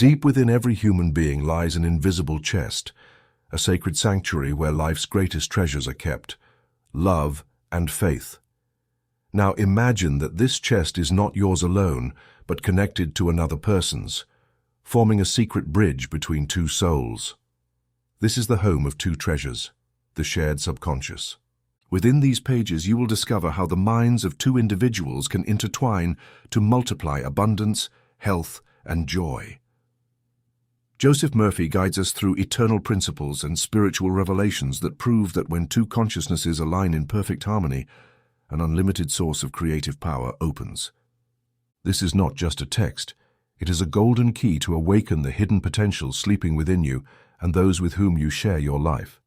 Deep within every human being lies an invisible chest, a sacred sanctuary where life's greatest treasures are kept: love and faith. Now imagine that this chest is not yours alone, but connected to another person's, forming a secret bridge between two souls. This is the home of two treasures, the shared subconscious. Within these pages, you will discover how the minds of two individuals can intertwine to multiply abundance, health, and joy. Joseph Murphy guides us through eternal principles and spiritual revelations that prove that when two consciousnesses align in perfect harmony, an unlimited source of creative power opens. This is not just a text. It is a golden key to awaken the hidden potential sleeping within you and those with whom you share your life.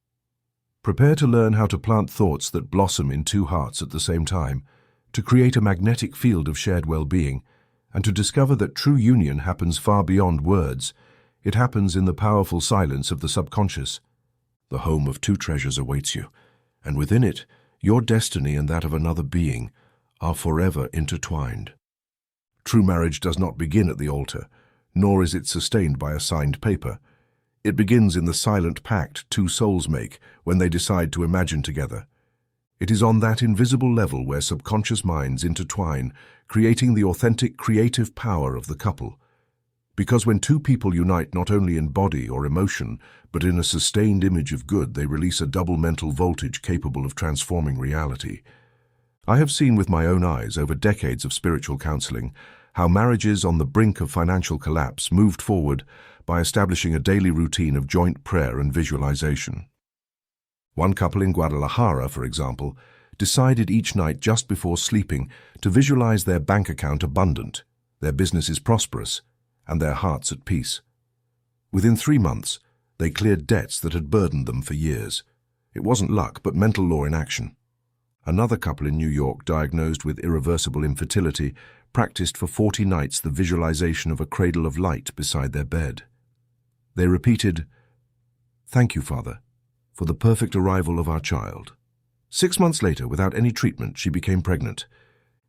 Prepare to learn how to plant thoughts that blossom in two hearts at the same time, to create a magnetic field of shared well-being, and to discover that true union happens far beyond words. It happens in the powerful silence of the subconscious. The home of two treasures awaits you, and within it, your destiny and that of another being are forever intertwined. True marriage does not begin at the altar, nor is it sustained by a signed paper. It begins in the silent pact two souls make when they decide to imagine together. It is on that invisible level where subconscious minds intertwine, creating the authentic creative power of the couple. Because when two people unite not only in body or emotion, but in a sustained image of good, they release a double mental voltage capable of transforming reality. I have seen with my own eyes over decades of spiritual counseling how marriages on the brink of financial collapse moved forward by establishing a daily routine of joint prayer and visualization. One couple in Guadalajara, for example, decided each night just before sleeping to visualize their bank account abundant, their businesses prosperous, and their hearts at peace. Within 3 months, they cleared debts that had burdened them for years. It wasn't luck, but mental law in action. Another couple in New York, diagnosed with irreversible infertility, practiced for 40 nights the visualization of a cradle of light beside their bed. They repeated, "Thank you, Father, for the perfect arrival of our child." 6 months later, without any treatment, she became pregnant.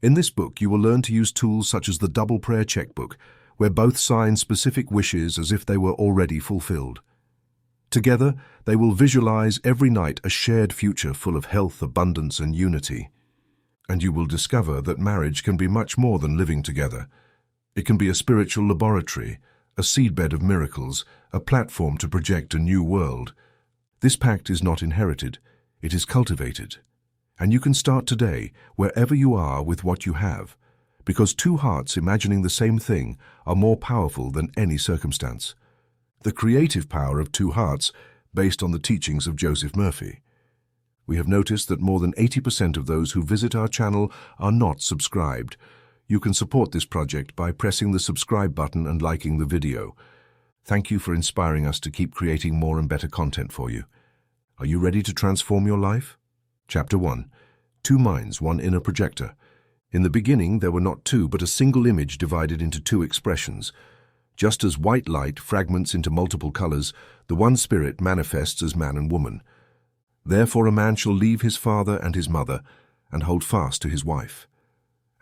In this book, you will learn to use tools such as the double prayer checkbook, where both sign specific wishes as if they were already fulfilled. Together, they will visualize every night a shared future full of health, abundance, and unity. And you will discover that marriage can be much more than living together. It can be a spiritual laboratory, a seedbed of miracles, a platform to project a new world. This pact is not inherited, it is cultivated. And you can start today, wherever you are, with what you have. Because two hearts imagining the same thing are more powerful than any circumstance. The creative power of two hearts, based on the teachings of Joseph Murphy. We have noticed that more than 80% of those who visit our channel are not subscribed. You can support this project by pressing the subscribe button and liking the video. Thank you for inspiring us to keep creating more and better content for you. Are you ready to transform your life? Chapter 1. Two minds, one inner projector. In the beginning, there were not two, but a single image divided into two expressions. Just as white light fragments into multiple colors, the one spirit manifests as man and woman. Therefore a man shall leave his father and his mother, and hold fast to his wife,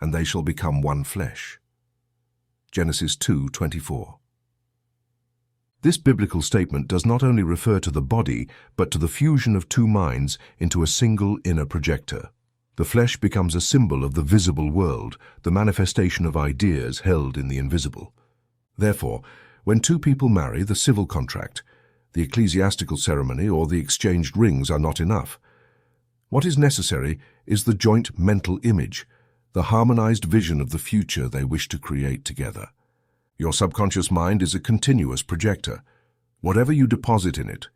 and they shall become one flesh. Genesis 2:24. This biblical statement does not only refer to the body, but to the fusion of two minds into a single inner projector. The flesh becomes a symbol of the visible world, the manifestation of ideas held in the invisible. Therefore, when two people marry, the civil contract, the ecclesiastical ceremony, or the exchanged rings are not enough. What is necessary is the joint mental image, the harmonized vision of the future they wish to create together. Your subconscious mind is a continuous projector. Whatever you deposit in it,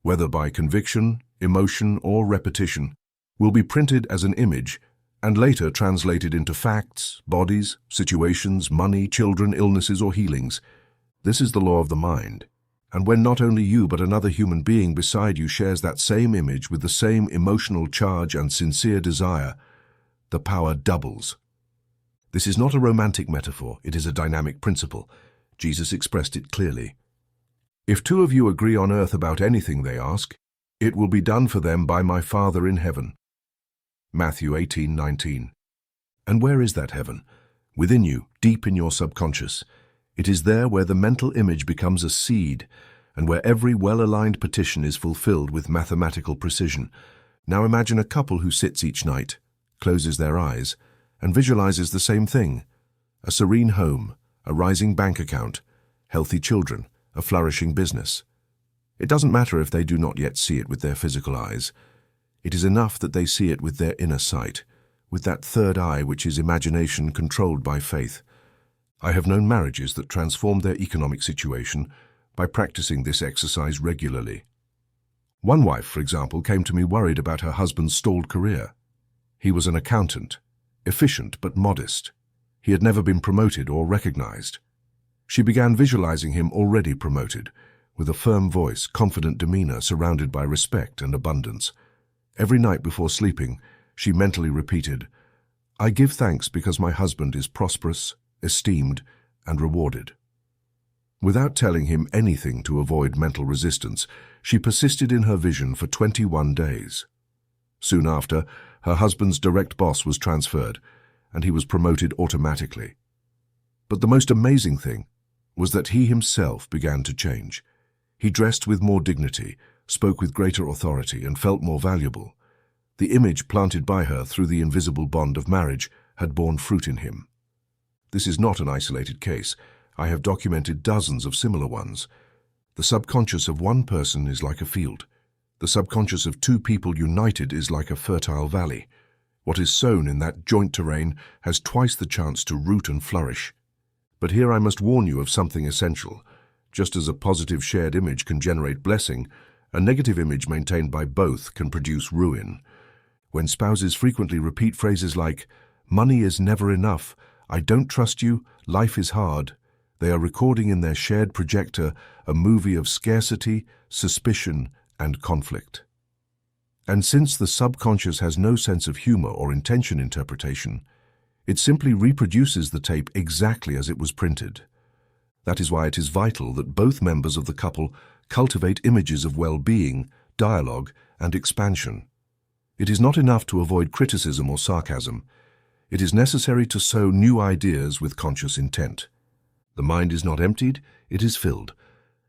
whether by conviction, emotion, or repetition, will be printed as an image and later translated into facts, bodies, situations, money, children, illnesses, or healings. This is the law of the mind. And when not only you but another human being beside you shares that same image with the same emotional charge and sincere desire, the power doubles. This is not a romantic metaphor, it is a dynamic principle. Jesus expressed it clearly. If two of you agree on earth about anything they ask, it will be done for them by my Father in heaven. Matthew 18:19. And where is that heaven? Within you, deep in your subconscious. It is there where the mental image becomes a seed, and where every well-aligned petition is fulfilled with mathematical precision. Now imagine a couple who sits each night, closes their eyes, and visualizes the same thing: a serene home, a rising bank account, healthy children, a flourishing business. It doesn't matter if they do not yet see it with their physical eyes. It is enough that they see it with their inner sight, with that third eye which is imagination controlled by faith. I have known marriages that transformed their economic situation by practicing this exercise regularly. One wife, for example, came to me worried about her husband's stalled career. He was an accountant, efficient but modest. He had never been promoted or recognized. She began visualizing him already promoted, with a firm voice, confident demeanor, surrounded by respect and abundance. Every night before sleeping, she mentally repeated, "I give thanks because my husband is prosperous, esteemed, and rewarded." Without telling him anything to avoid mental resistance, she persisted in her vision for 21 days. Soon after, her husband's direct boss was transferred, and he was promoted automatically. But the most amazing thing was that he himself began to change. He dressed with more dignity, spoke with greater authority, and felt more valuable. The image planted by her through the invisible bond of marriage had borne fruit in him. This is not an isolated case. I have documented dozens of similar ones. The subconscious of one person is like a field. The subconscious of two people united is like a fertile valley. What is sown in that joint terrain has twice the chance to root and flourish. But here I must warn you of something essential. Just as a positive shared image can generate blessing, a negative image maintained by both can produce ruin. When spouses frequently repeat phrases like, "Money is never enough," "I don't trust you," "Life is hard," they are recording in their shared projector a movie of scarcity, suspicion, and conflict. And since the subconscious has no sense of humor or intention interpretation, it simply reproduces the tape exactly as it was printed. That is why it is vital that both members of the couple cultivate images of well-being, dialogue, and expansion. It is not enough to avoid criticism or sarcasm. It is necessary to sow new ideas with conscious intent. The mind is not emptied, it is filled.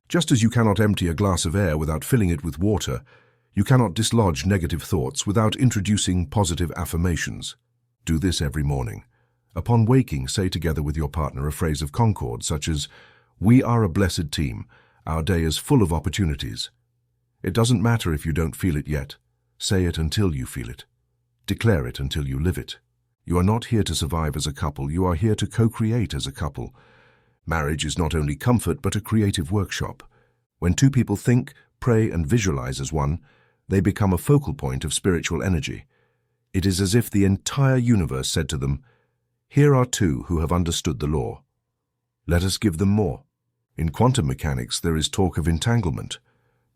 Just as you cannot empty a glass of air without filling it with water, you cannot dislodge negative thoughts without introducing positive affirmations. Do this every morning. Upon waking, say together with your partner a phrase of concord such as, "We are a blessed team. Our day is full of opportunities." It doesn't matter if you don't feel it yet. Say it until you feel it. Declare it until you live it. You are not here to survive as a couple, you are here to co-create as a couple. Marriage is not only comfort but a creative workshop. When two people think, pray, and visualize as one, they become a focal point of spiritual energy. It is as if the entire universe said to them, "Here are two who have understood the law. Let us give them more." In quantum mechanics, there is talk of entanglement.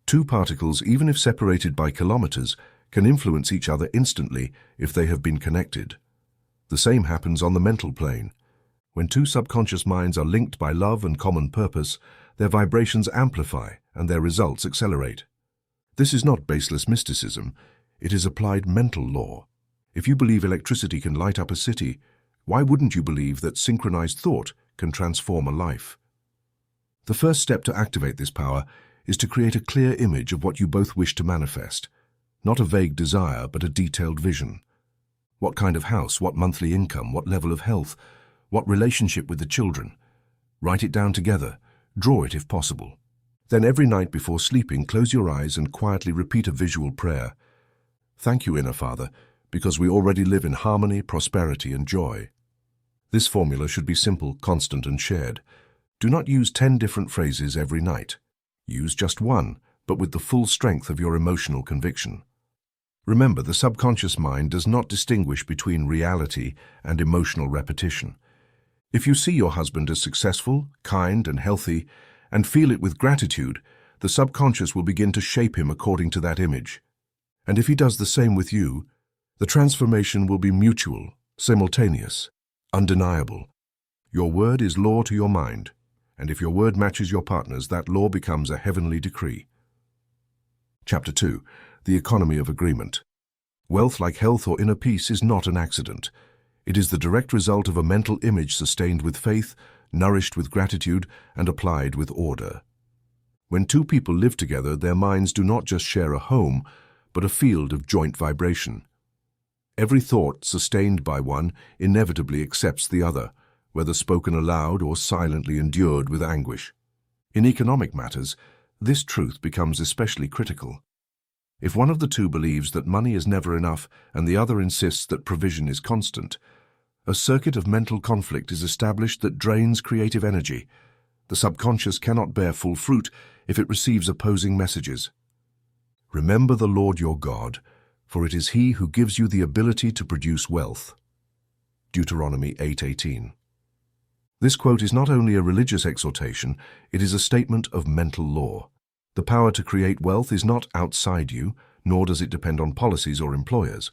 Two particles, even if separated by kilometers, can influence each other instantly if they have been connected. The same happens on the mental plane. When two subconscious minds are linked by love and common purpose, their vibrations amplify and their results accelerate. This is not baseless mysticism. It is applied mental law. If you believe electricity can light up a city, why wouldn't you believe that synchronized thought can transform a life? The first step to activate this power is to create a clear image of what you both wish to manifest. Not a vague desire, but a detailed vision. What kind of house, what monthly income, what level of health, what relationship with the children? Write it down together. Draw it if possible. Then every night before sleeping, close your eyes and quietly repeat a visual prayer. "Thank you, Inner Father, because we already live in harmony, prosperity, and joy." This formula should be simple, constant, and shared. Do not use 10 different phrases every night. Use just one, but with the full strength of your emotional conviction. Remember, the subconscious mind does not distinguish between reality and emotional repetition. If you see your husband as successful, kind, and healthy, and feel it with gratitude, the subconscious will begin to shape him according to that image. And if he does the same with you, the transformation will be mutual, simultaneous, undeniable. Your word is law to your mind, and if your word matches your partner's, that law becomes a heavenly decree. Chapter 2. The Economy of Agreement. Wealth, like health or inner peace, is not an accident. It is the direct result of a mental image sustained with faith, nourished with gratitude and applied with order. When two people live together, their minds do not just share a home, but a field of joint vibration. Every thought sustained by one inevitably accepts the other, whether spoken aloud or silently endured with anguish. In economic matters, this truth becomes especially critical. If one of the two believes that money is never enough and the other insists that provision is constant, a circuit of mental conflict is established that drains creative energy. The subconscious cannot bear full fruit if it receives opposing messages. Remember the Lord your God, for it is He who gives you the ability to produce wealth. Deuteronomy 8:18. This quote is not only a religious exhortation, it is a statement of mental law. The power to create wealth is not outside you, nor does it depend on policies or employers.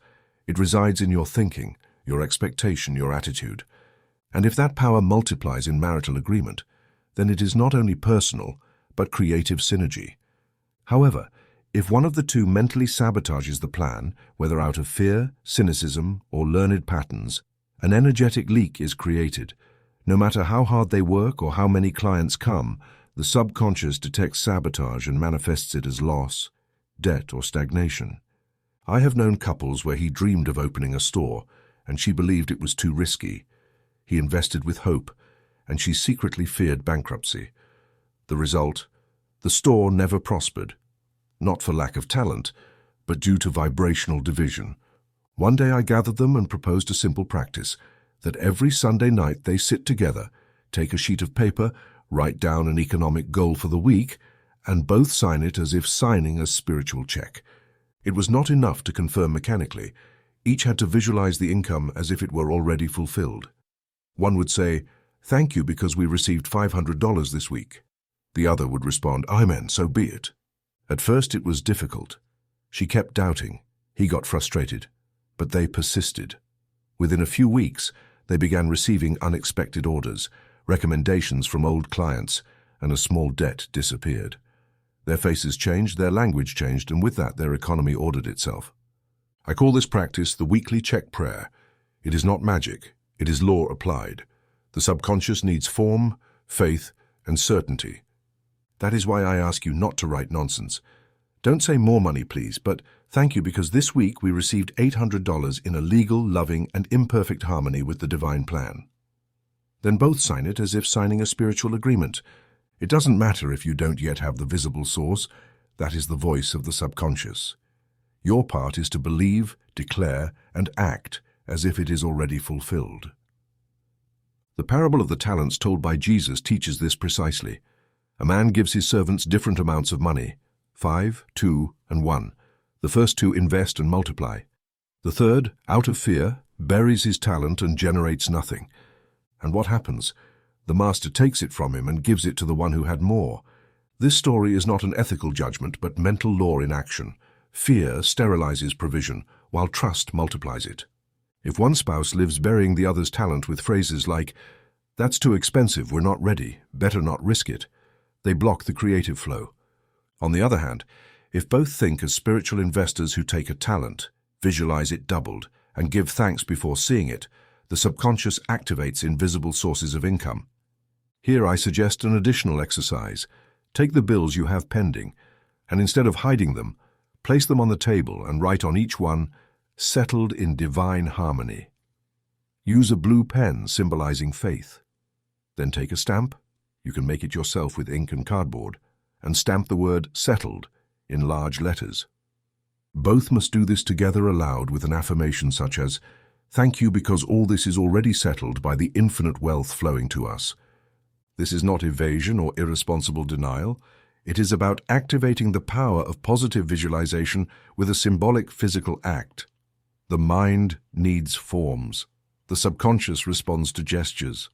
It resides in your thinking, your expectation, your attitude. And if that power multiplies in marital agreement, then it is not only personal, but creative synergy. However, if one of the two mentally sabotages the plan, whether out of fear, cynicism, or learned patterns, an energetic leak is created. No matter how hard they work or how many clients come, the subconscious detects sabotage and manifests it as loss, debt, or stagnation. I have known couples where he dreamed of opening a store, and she believed it was too risky. He invested with hope, and she secretly feared bankruptcy. The result? The store never prospered. Not for lack of talent, but due to vibrational division. One day I gathered them and proposed a simple practice, that every Sunday night they sit together, take a sheet of paper, write down an economic goal for the week, and both sign it as if signing a spiritual check. It was not enough to confirm mechanically. Each had to visualize the income as if it were already fulfilled. One would say, "Thank you because we received $500 this week." The other would respond, "Amen, so be it." At first it was difficult. She kept doubting. He got frustrated. But they persisted. Within a few weeks, they began receiving unexpected orders, recommendations from old clients, and a small debt disappeared. Their faces changed, their language changed, and with that their economy ordered itself. I call this practice the weekly check prayer. It is not magic, it is law applied. The subconscious needs form, faith, and certainty. That is why I ask you not to write nonsense. Don't say more money, please, but thank you because this week we received $800 in a legal, loving, and imperfect harmony with the divine plan. Then both sign it as if signing a spiritual agreement. It doesn't matter if you don't yet have the visible source. That is the voice of the subconscious. Your part is to believe, declare, and act as if it is already fulfilled. The parable of the talents told by Jesus teaches this precisely. A man gives his servants different amounts of money, 5, 2, and 1. The first two invest and multiply. The third, out of fear, buries his talent and generates nothing. And what happens? The master takes it from him and gives it to the one who had more. This story is not an ethical judgment, but mental law in action. Fear sterilizes provision, while trust multiplies it. If one spouse lives burying the other's talent with phrases like, "That's too expensive, we're not ready, better not risk it," they block the creative flow. On the other hand, if both think as spiritual investors who take a talent, visualize it doubled, and give thanks before seeing it, the subconscious activates invisible sources of income. Here I suggest an additional exercise. Take the bills you have pending, and instead of hiding them, place them on the table and write on each one, "Settled in divine harmony." Use a blue pen symbolizing faith. Then take a stamp, you can make it yourself with ink and cardboard, and stamp the word "settled" in large letters. Both must do this together aloud with an affirmation such as, "Thank you because all this is already settled by the infinite wealth flowing to us." This is not evasion or irresponsible denial. It is about activating the power of positive visualization with a symbolic physical act. The mind needs forms. The subconscious responds to gestures.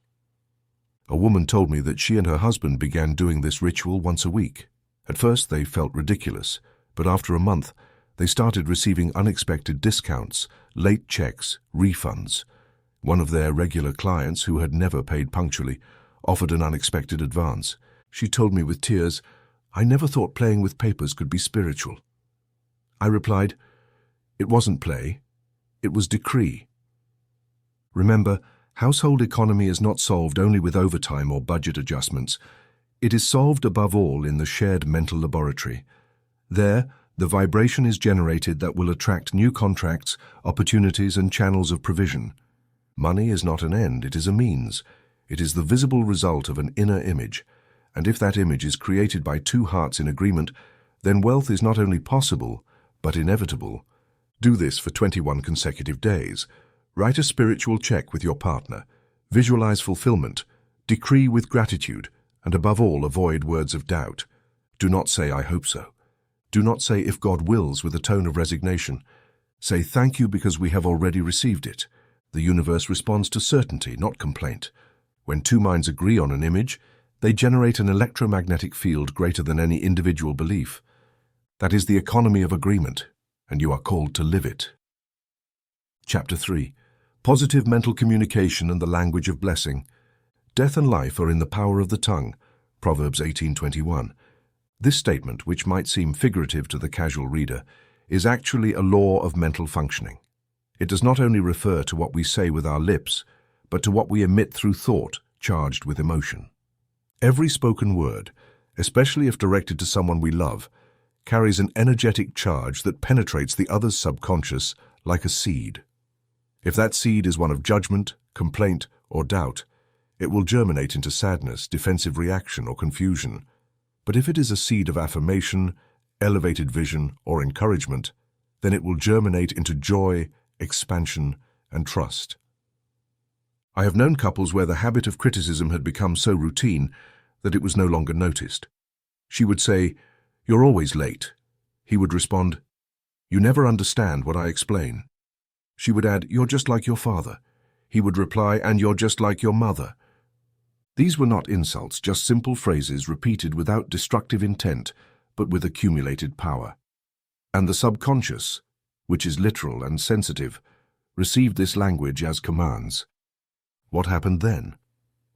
A woman told me that she and her husband began doing this ritual once a week. At first they felt ridiculous, but after a month, they started receiving unexpected discounts, late checks, refunds. One of their regular clients, who had never paid punctually, offered an unexpected advance. She told me with tears, "I never thought playing with papers could be spiritual." I replied, "It wasn't play, it was decree." Remember, Household economy is not solved only with overtime or budget adjustments. It is solved above all in the shared mental laboratory. There, the vibration is generated that will attract new contracts, opportunities, and channels of provision. Money is not an end, it is a means. It is the visible result of an inner image. And if that image is created by two hearts in agreement, then wealth is not only possible, but inevitable. Do this for 21 consecutive days. Write a spiritual check with your partner. Visualize fulfillment. Decree with gratitude. And above all, avoid words of doubt. Do not say, "I hope so." Do not say, "if God wills," with a tone of resignation. Say, "Thank you because we have already received it." The universe responds to certainty, not complaint. When two minds agree on an image, they generate an electromagnetic field greater than any individual belief. That is the economy of agreement, and you are called to live it. Chapter 3. Positive Mental Communication and the Language of Blessing. Death and life are in the power of the tongue. Proverbs 18:21. This statement, which might seem figurative to the casual reader, is actually a law of mental functioning. It does not only refer to what we say with our lips, but to what we emit through thought charged with emotion. Every spoken word, especially if directed to someone we love, carries an energetic charge that penetrates the other's subconscious like a seed. If that seed is one of judgment, complaint, or doubt, it will germinate into sadness, defensive reaction, or confusion. But if it is a seed of affirmation, elevated vision, or encouragement, then it will germinate into joy, expansion, and trust. I have known couples where the habit of criticism had become so routine that it was no longer noticed. She would say, "You're always late." He would respond, "You never understand what I explain." She would add, "You're just like your father." He would reply, "And you're just like your mother." These were not insults, just simple phrases repeated without destructive intent, but with accumulated power. And the subconscious, which is literal and sensitive, received this language as commands. What happened then?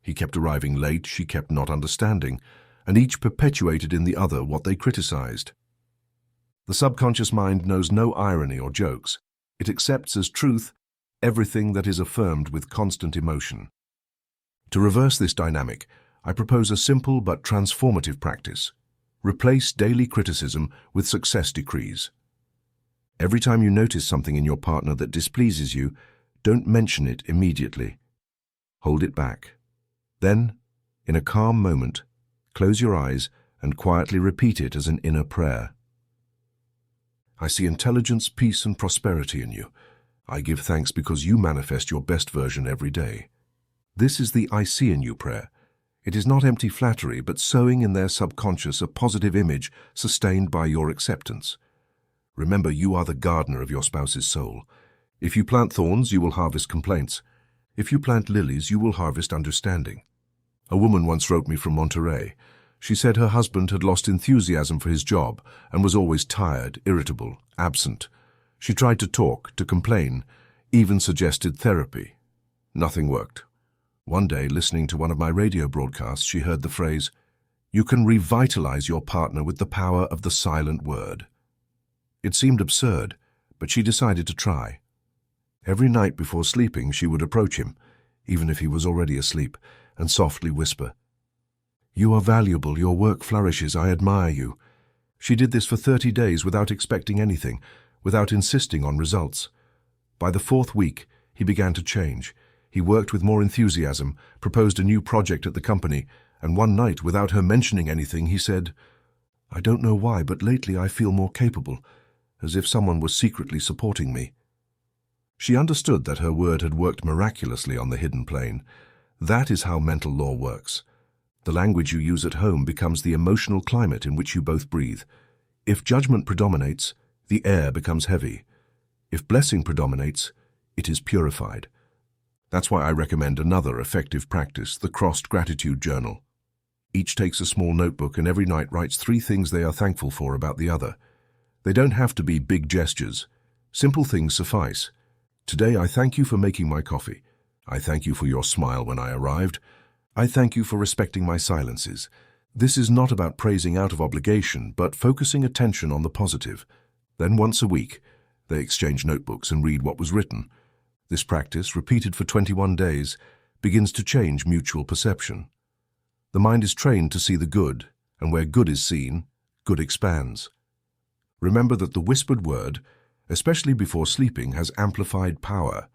He kept arriving late, she kept not understanding, and each perpetuated in the other what they criticized. The subconscious mind knows no irony or jokes. It accepts as truth everything that is affirmed with constant emotion. To reverse this dynamic, I propose a simple but transformative practice. Replace daily criticism with success decrees. Every time you notice something in your partner that displeases you, don't mention it immediately. Hold it back. Then, in a calm moment, close your eyes and quietly repeat it as an inner prayer. I see intelligence, peace, and prosperity in you. I give thanks because you manifest your best version every day. This is the "I see in you" prayer. It is not empty flattery, but sowing in their subconscious a positive image sustained by your acceptance. Remember, you are the gardener of your spouse's soul. If you plant thorns, you will harvest complaints. If you plant lilies, you will harvest understanding. A woman once wrote me from Monterey. She said her husband had lost enthusiasm for his job and was always tired, irritable, absent. She tried to talk, to complain, even suggested therapy. Nothing worked. One day, listening to one of my radio broadcasts, she heard the phrase, "You can revitalize your partner with the power of the silent word." It seemed absurd, but she decided to try. Every night before sleeping, she would approach him, even if he was already asleep, and softly whisper, "You are valuable, your work flourishes, I admire you." She did this for 30 days without expecting anything, without insisting on results. By the 4th week, he began to change. He worked with more enthusiasm, proposed a new project at the company, and one night, without her mentioning anything, he said, "I don't know why, but lately I feel more capable, as if someone was secretly supporting me." She understood that her word had worked miraculously on the hidden plane. That is how mental law works. The language you use at home becomes the emotional climate in which you both breathe. If judgment predominates, the air becomes heavy. If blessing predominates, it is purified. That's why I recommend another effective practice, the Crossed Gratitude Journal. Each takes a small notebook and every night writes 3 things they are thankful for about the other. They don't have to be big gestures. Simple things suffice. Today I thank you for making my coffee. I thank you for your smile when I arrived. I thank you for respecting my silences. This is not about praising out of obligation, but focusing attention on the positive. Then once a week, they exchange notebooks and read what was written. This practice, repeated for 21 days, begins to change mutual perception. The mind is trained to see the good, and where good is seen, good expands. Remember that the whispered word, especially before sleeping, has amplified power.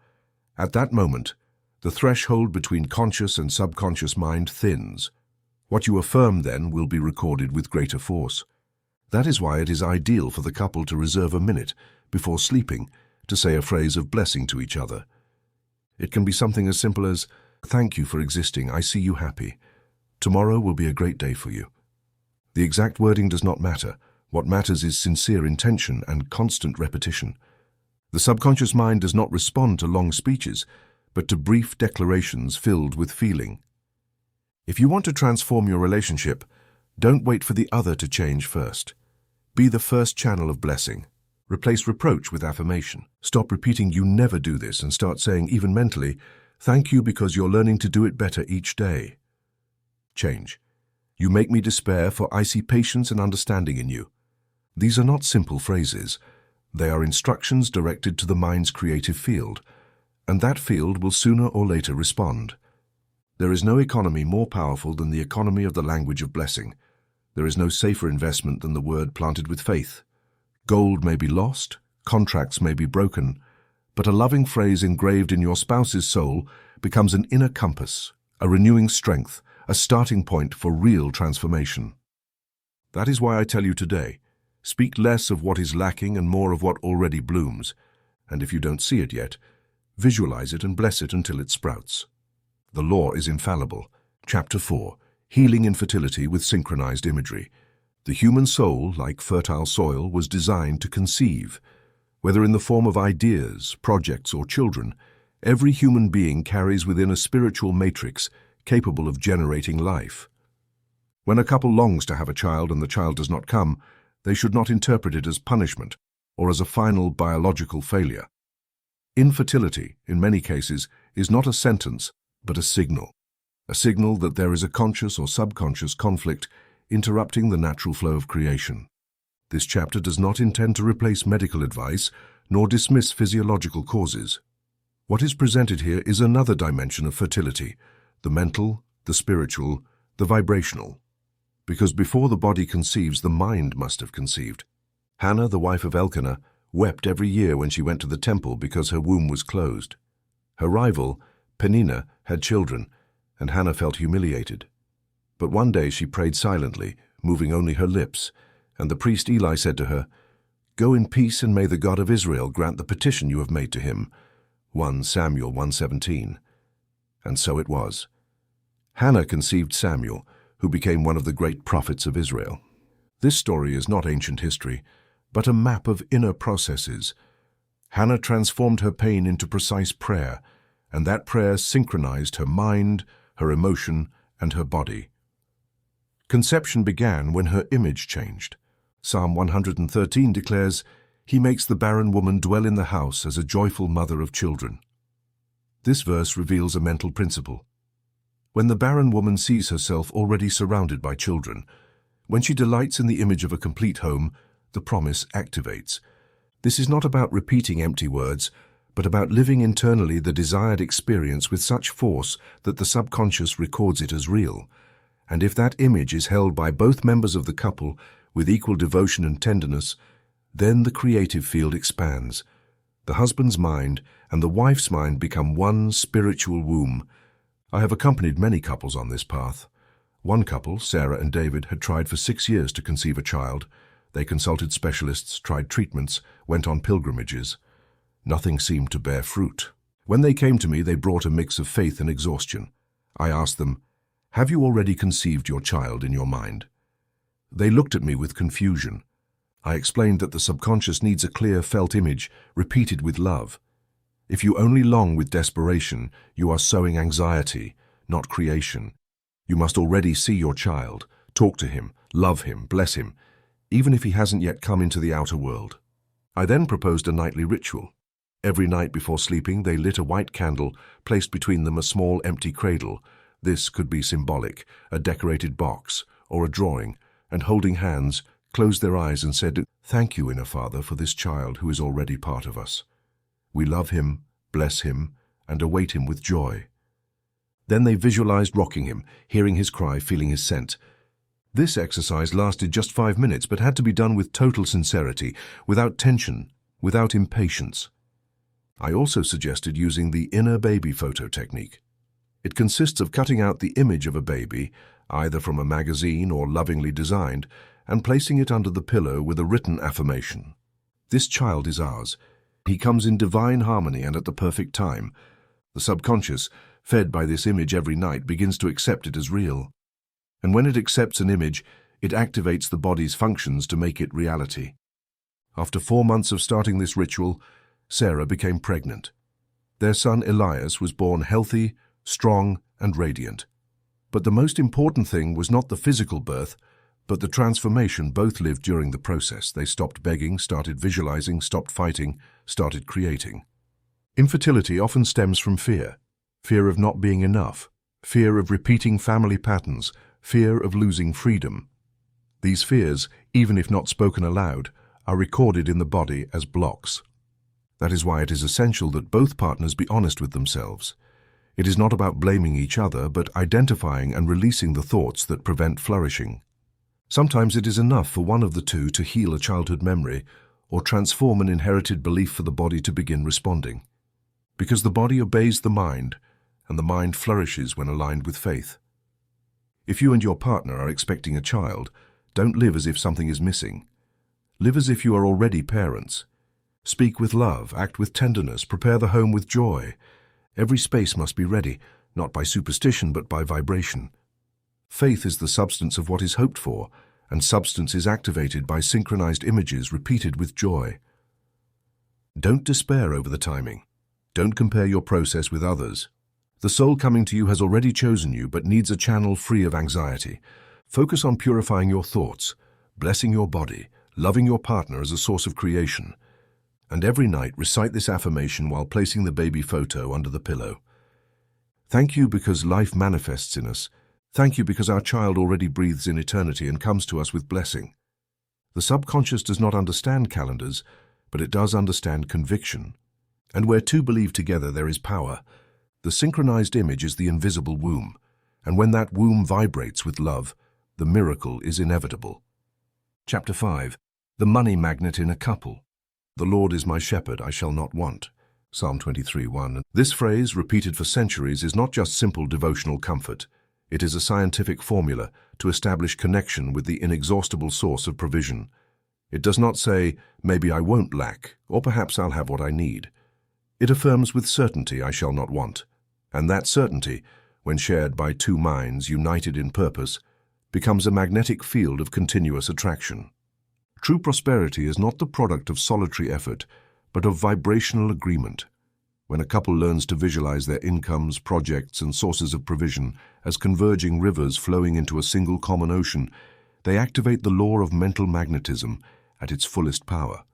At that moment, the threshold between conscious and subconscious mind thins. What you affirm then will be recorded with greater force. That is why it is ideal for the couple to reserve a minute before sleeping to say a phrase of blessing to each other. It can be something as simple as, "Thank you for existing, I see you happy. Tomorrow will be a great day for you." The exact wording does not matter. What matters is sincere intention and constant repetition. The subconscious mind does not respond to long speeches, but to brief declarations filled with feeling. If you want to transform your relationship, don't wait for the other to change first. Be the first channel of blessing. Replace reproach with affirmation. Stop repeating "you never do this" and start saying, even mentally, "Thank you because you're learning to do it better each day." Change. "You make me despair, for I see patience and understanding in you." These are not simple phrases. They are instructions directed to the mind's creative field, and that field will sooner or later respond. There is no economy more powerful than the economy of the language of blessing. There is no safer investment than the word planted with faith. Gold may be lost, contracts may be broken, but a loving phrase engraved in your spouse's soul becomes an inner compass, a renewing strength, a starting point for real transformation. That is why I tell you today, speak less of what is lacking and more of what already blooms, and if you don't see it yet, visualize it and bless it until it sprouts. The law is infallible. Chapter 4. Healing Infertility with Synchronized Imagery. The human soul, like fertile soil, was designed to conceive. Whether in the form of ideas, projects, or children, every human being carries within a spiritual matrix capable of generating life. When a couple longs to have a child and the child does not come, they should not interpret it as punishment or as a final biological failure. Infertility, in many cases, is not a sentence, but a signal that there is a conscious or subconscious conflict interrupting the natural flow of creation. This chapter does not intend to replace medical advice nor dismiss physiological causes. What is presented here is another dimension of fertility, the mental, the spiritual, the vibrational. Because before the body conceives, the mind must have conceived. Hannah, the wife of Elkanah, wept every year when she went to the temple because her womb was closed. Her rival, Peninnah, had children, and Hannah felt humiliated. But one day she prayed silently, moving only her lips, and the priest Eli said to her, "Go in peace, and may the God of Israel grant the petition you have made to him." 1 Samuel 1:17. And so it was. Hannah conceived Samuel, who became one of the great prophets of Israel. This story is not ancient history, but a map of inner processes. Hannah transformed her pain into precise prayer, and that prayer synchronized her mind, her emotion, and her body. Conception began when her image changed. Psalm 113 declares, "He makes the barren woman dwell in the house as a joyful mother of children." This verse reveals a mental principle. When the barren woman sees herself already surrounded by children, when she delights in the image of a complete home, the promise activates. This is not about repeating empty words, but about living internally the desired experience with such force that the subconscious records it as real. And if that image is held by both members of the couple with equal devotion and tenderness, then the creative field expands. The husband's mind and the wife's mind become one spiritual womb. I have accompanied many couples on this path. One couple, Sarah and David, had tried for 6 years to conceive a child. They consulted specialists, tried treatments, went on pilgrimages. Nothing seemed to bear fruit. When they came to me, they brought a mix of faith and exhaustion. I asked them, "Have you already conceived your child in your mind?" They looked at me with confusion. I explained that the subconscious needs a clear felt image, repeated with love. If you only long with desperation, you are sowing anxiety, not creation. You must already see your child, talk to him, love him, bless him, even if he hasn't yet come into the outer world. I then proposed a nightly ritual. Every night before sleeping, they lit a white candle, placed between them a small empty cradle. This could be symbolic, a decorated box, or a drawing, and holding hands, closed their eyes and said, "Thank you, Inner Father, for this child who is already part of us. We love him, bless him, and await him with joy. Then they visualized rocking him, hearing his cry, feeling his scent. This exercise lasted just 5 minutes, but had to be done with total sincerity, without tension, without impatience. I also suggested using the inner baby photo technique. It consists of cutting out the image of a baby, either from a magazine or lovingly designed, and placing it under the pillow with a written affirmation. This child is ours. He comes in divine harmony and at the perfect time. The subconscious, fed by this image every night, begins to accept it as real. And when it accepts an image, it activates the body's functions to make it reality. After 4 months of starting this ritual, Sarah became pregnant. Their son Elias was born healthy, strong, and radiant. But the most important thing was not the physical birth, but the transformation both lived during the process. They stopped begging, started visualizing, stopped fighting, started creating. Infertility often stems from fear. Fear of not being enough, fear of repeating family patterns, fear of losing freedom. These fears, even if not spoken aloud, are recorded in the body as blocks. That is why it is essential that both partners be honest with themselves. It is not about blaming each other, but identifying and releasing the thoughts that prevent flourishing. Sometimes it is enough for one of the two to heal a childhood memory or transform an inherited belief for the body to begin responding. Because the body obeys the mind, and the mind flourishes when aligned with faith. If you and your partner are expecting a child, don't live as if something is missing. Live as if you are already parents. Speak with love, act with tenderness, prepare the home with joy. Every space must be ready, not by superstition but by vibration. Faith is the substance of what is hoped for, and substance is activated by synchronized images repeated with joy. Don't despair over the timing. Don't compare your process with others. The soul coming to you has already chosen you but needs a channel free of anxiety. Focus on purifying your thoughts, blessing your body, loving your partner as a source of creation. And every night recite this affirmation while placing the baby photo under the pillow. Thank you because life manifests in us. Thank you because our child already breathes in eternity and comes to us with blessing. The subconscious does not understand calendars, but it does understand conviction. And where two believe together, there is power. The synchronized image is the invisible womb, and when that womb vibrates with love, the miracle is inevitable. Chapter 5. The money magnet in a couple. The Lord is my shepherd, I shall not want. Psalm 23:1. This phrase, repeated for centuries, is not just simple devotional comfort. It is a scientific formula to establish connection with the inexhaustible source of provision. It does not say, maybe I won't lack, or perhaps I'll have what I need. It affirms with certainty, I shall not want. And that certainty, when shared by two minds united in purpose, becomes a magnetic field of continuous attraction. True prosperity is not the product of solitary effort, but of vibrational agreement. When a couple learns to visualize their incomes, projects, and sources of provision as converging rivers flowing into a single common ocean, they activate the law of mental magnetism at its fullest power.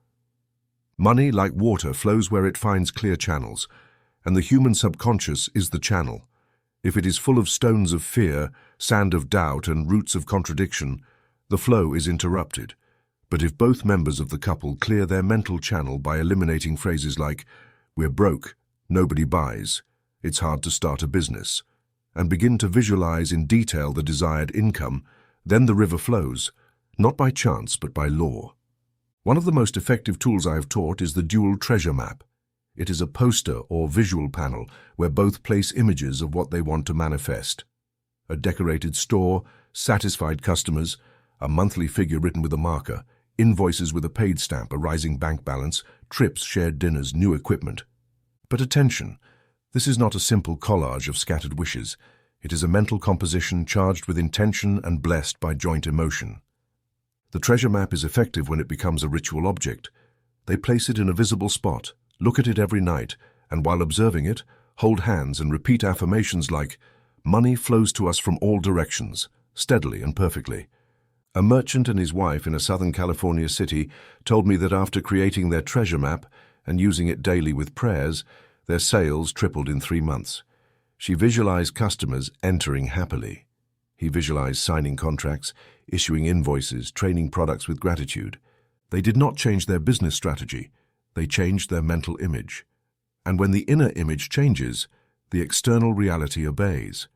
Money, like water, flows where it finds clear channels, and the human subconscious is the channel. If it is full of stones of fear, sand of doubt, and roots of contradiction, the flow is interrupted. But if both members of the couple clear their mental channel by eliminating phrases like, we're broke, nobody buys, it's hard to start a business, and begin to visualize in detail the desired income, then the river flows, not by chance but by law. One of the most effective tools I have taught is the dual treasure map. It is a poster or visual panel where both place images of what they want to manifest. A decorated store, satisfied customers, a monthly figure written with a marker, invoices with a paid stamp, a rising bank balance, trips, shared dinners, new equipment. But attention, this is not a simple collage of scattered wishes. It is a mental composition charged with intention and blessed by joint emotion. The treasure map is effective when it becomes a ritual object. They place it in a visible spot, look at it every night, and while observing it, hold hands and repeat affirmations like, money flows to us from all directions, steadily and perfectly. A merchant and his wife in a Southern California city told me that after creating their treasure map and using it daily with prayers, their sales tripled in 3 months. She visualized customers entering happily. He visualized signing contracts, issuing invoices, training products with gratitude. They did not change their business strategy. They changed their mental image. And when the inner image changes, the external reality obeys.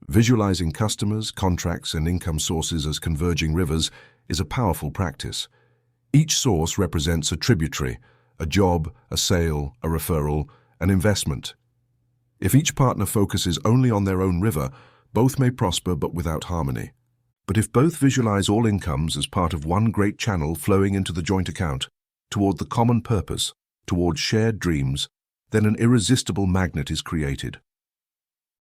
Visualizing customers, contracts, and income sources as converging rivers is a powerful practice. Each source represents a tributary, a job, a sale, a referral, an investment. If each partner focuses only on their own river, both may prosper but without harmony. But if both visualize all incomes as part of one great channel flowing into the joint account, toward the common purpose, toward shared dreams, then an irresistible magnet is created.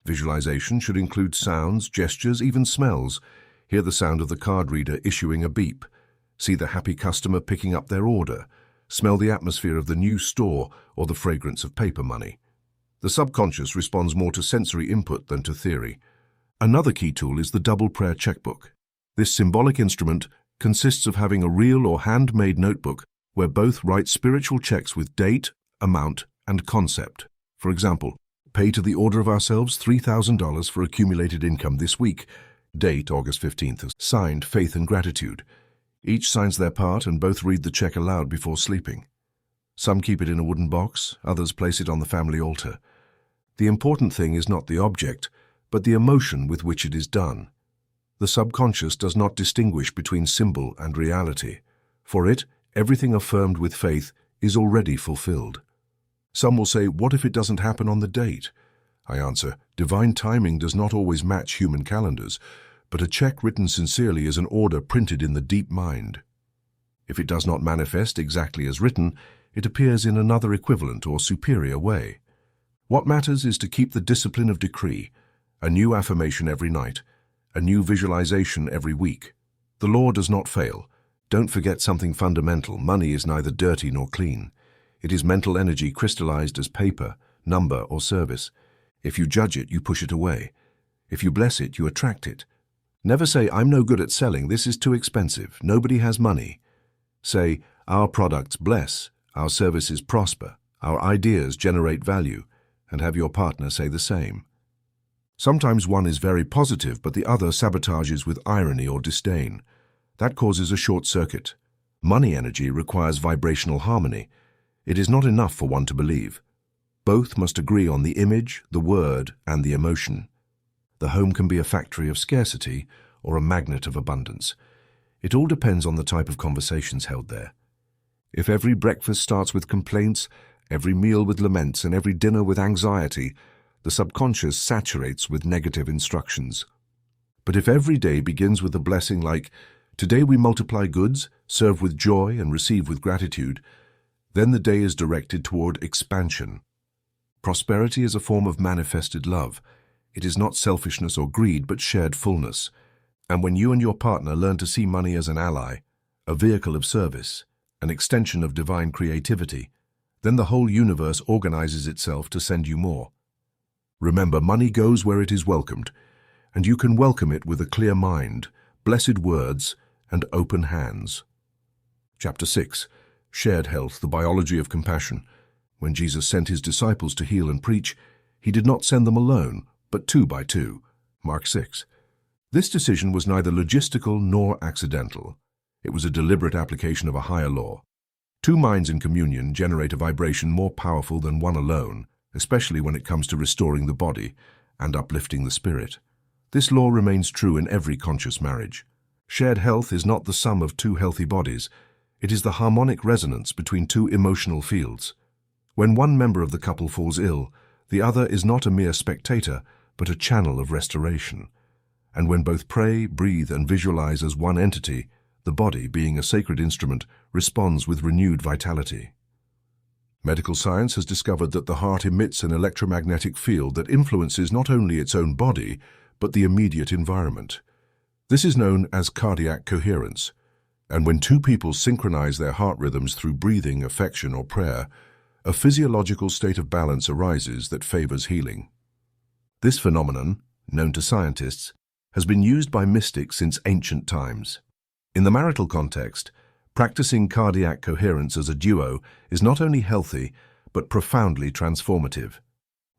Visualization should include sounds, gestures, even smells. Hear the sound of the card reader issuing a beep. See the happy customer picking up their order. Smell the atmosphere of the new store or the fragrance of paper money. The subconscious responds more to sensory input than to theory. Another key tool is the double prayer checkbook. This symbolic instrument consists of having a real or handmade notebook where both write spiritual checks with date, amount, and concept. For example, pay to the order of ourselves $3,000 for accumulated income this week. Date August 15th. Signed, Faith and Gratitude. Each signs their part and both read the check aloud before sleeping. Some keep it in a wooden box, others place it on the family altar. The important thing is not the object, but the emotion with which it is done. The subconscious does not distinguish between symbol and reality. For it, everything affirmed with faith is already fulfilled. Some will say, what if it doesn't happen on the date? I answer, divine timing does not always match human calendars, but a check written sincerely is an order printed in the deep mind. If it does not manifest exactly as written, it appears in another equivalent or superior way. What matters is to keep the discipline of decree, a new affirmation every night, a new visualization every week. The law does not fail. Don't forget something fundamental. Money is neither dirty nor clean. It is mental energy crystallized as paper, number, or service. If you judge it, you push it away. If you bless it, you attract it. Never say, I'm no good at selling, this is too expensive, nobody has money. Say, our products bless, our services prosper, our ideas generate value, and have your partner say the same. Sometimes one is very positive, but the other sabotages with irony or disdain. That causes a short circuit. Money energy requires vibrational harmony. It is not enough for one to believe. Both must agree on the image, the word, and the emotion. The home can be a factory of scarcity or a magnet of abundance. It all depends on the type of conversations held there. If every breakfast starts with complaints, every meal with laments, and every dinner with anxiety, the subconscious saturates with negative instructions. But if every day begins with a blessing like, today we multiply goods, serve with joy, and receive with gratitude, then the day is directed toward expansion. Prosperity is a form of manifested love. It is not selfishness or greed, but shared fullness. And when you and your partner learn to see money as an ally, a vehicle of service, an extension of divine creativity, then the whole universe organizes itself to send you more. Remember, money goes where it is welcomed, and you can welcome it with a clear mind, blessed words, and open hands. Chapter 6. Shared Health, the Biology of Compassion. When Jesus sent his disciples to heal and preach, he did not send them alone, but 2 by 2. Mark 6. This decision was neither logistical nor accidental. It was a deliberate application of a higher law. 2 minds in communion generate a vibration more powerful than one alone, especially when it comes to restoring the body and uplifting the spirit. This law remains true in every conscious marriage. Shared health is not the sum of 2 healthy bodies. It is the harmonic resonance between 2 emotional fields. When one member of the couple falls ill, the other is not a mere spectator, but a channel of restoration. And when both pray, breathe, and visualize as one entity, the body, being a sacred instrument, responds with renewed vitality. Medical science has discovered that the heart emits an electromagnetic field that influences not only its own body, but the immediate environment. This is known as cardiac coherence. And when 2 people synchronize their heart rhythms through breathing, affection, or prayer, a physiological state of balance arises that favors healing. This phenomenon, known to scientists, has been used by mystics since ancient times. In the marital context, practicing cardiac coherence as a duo is not only healthy, but profoundly transformative.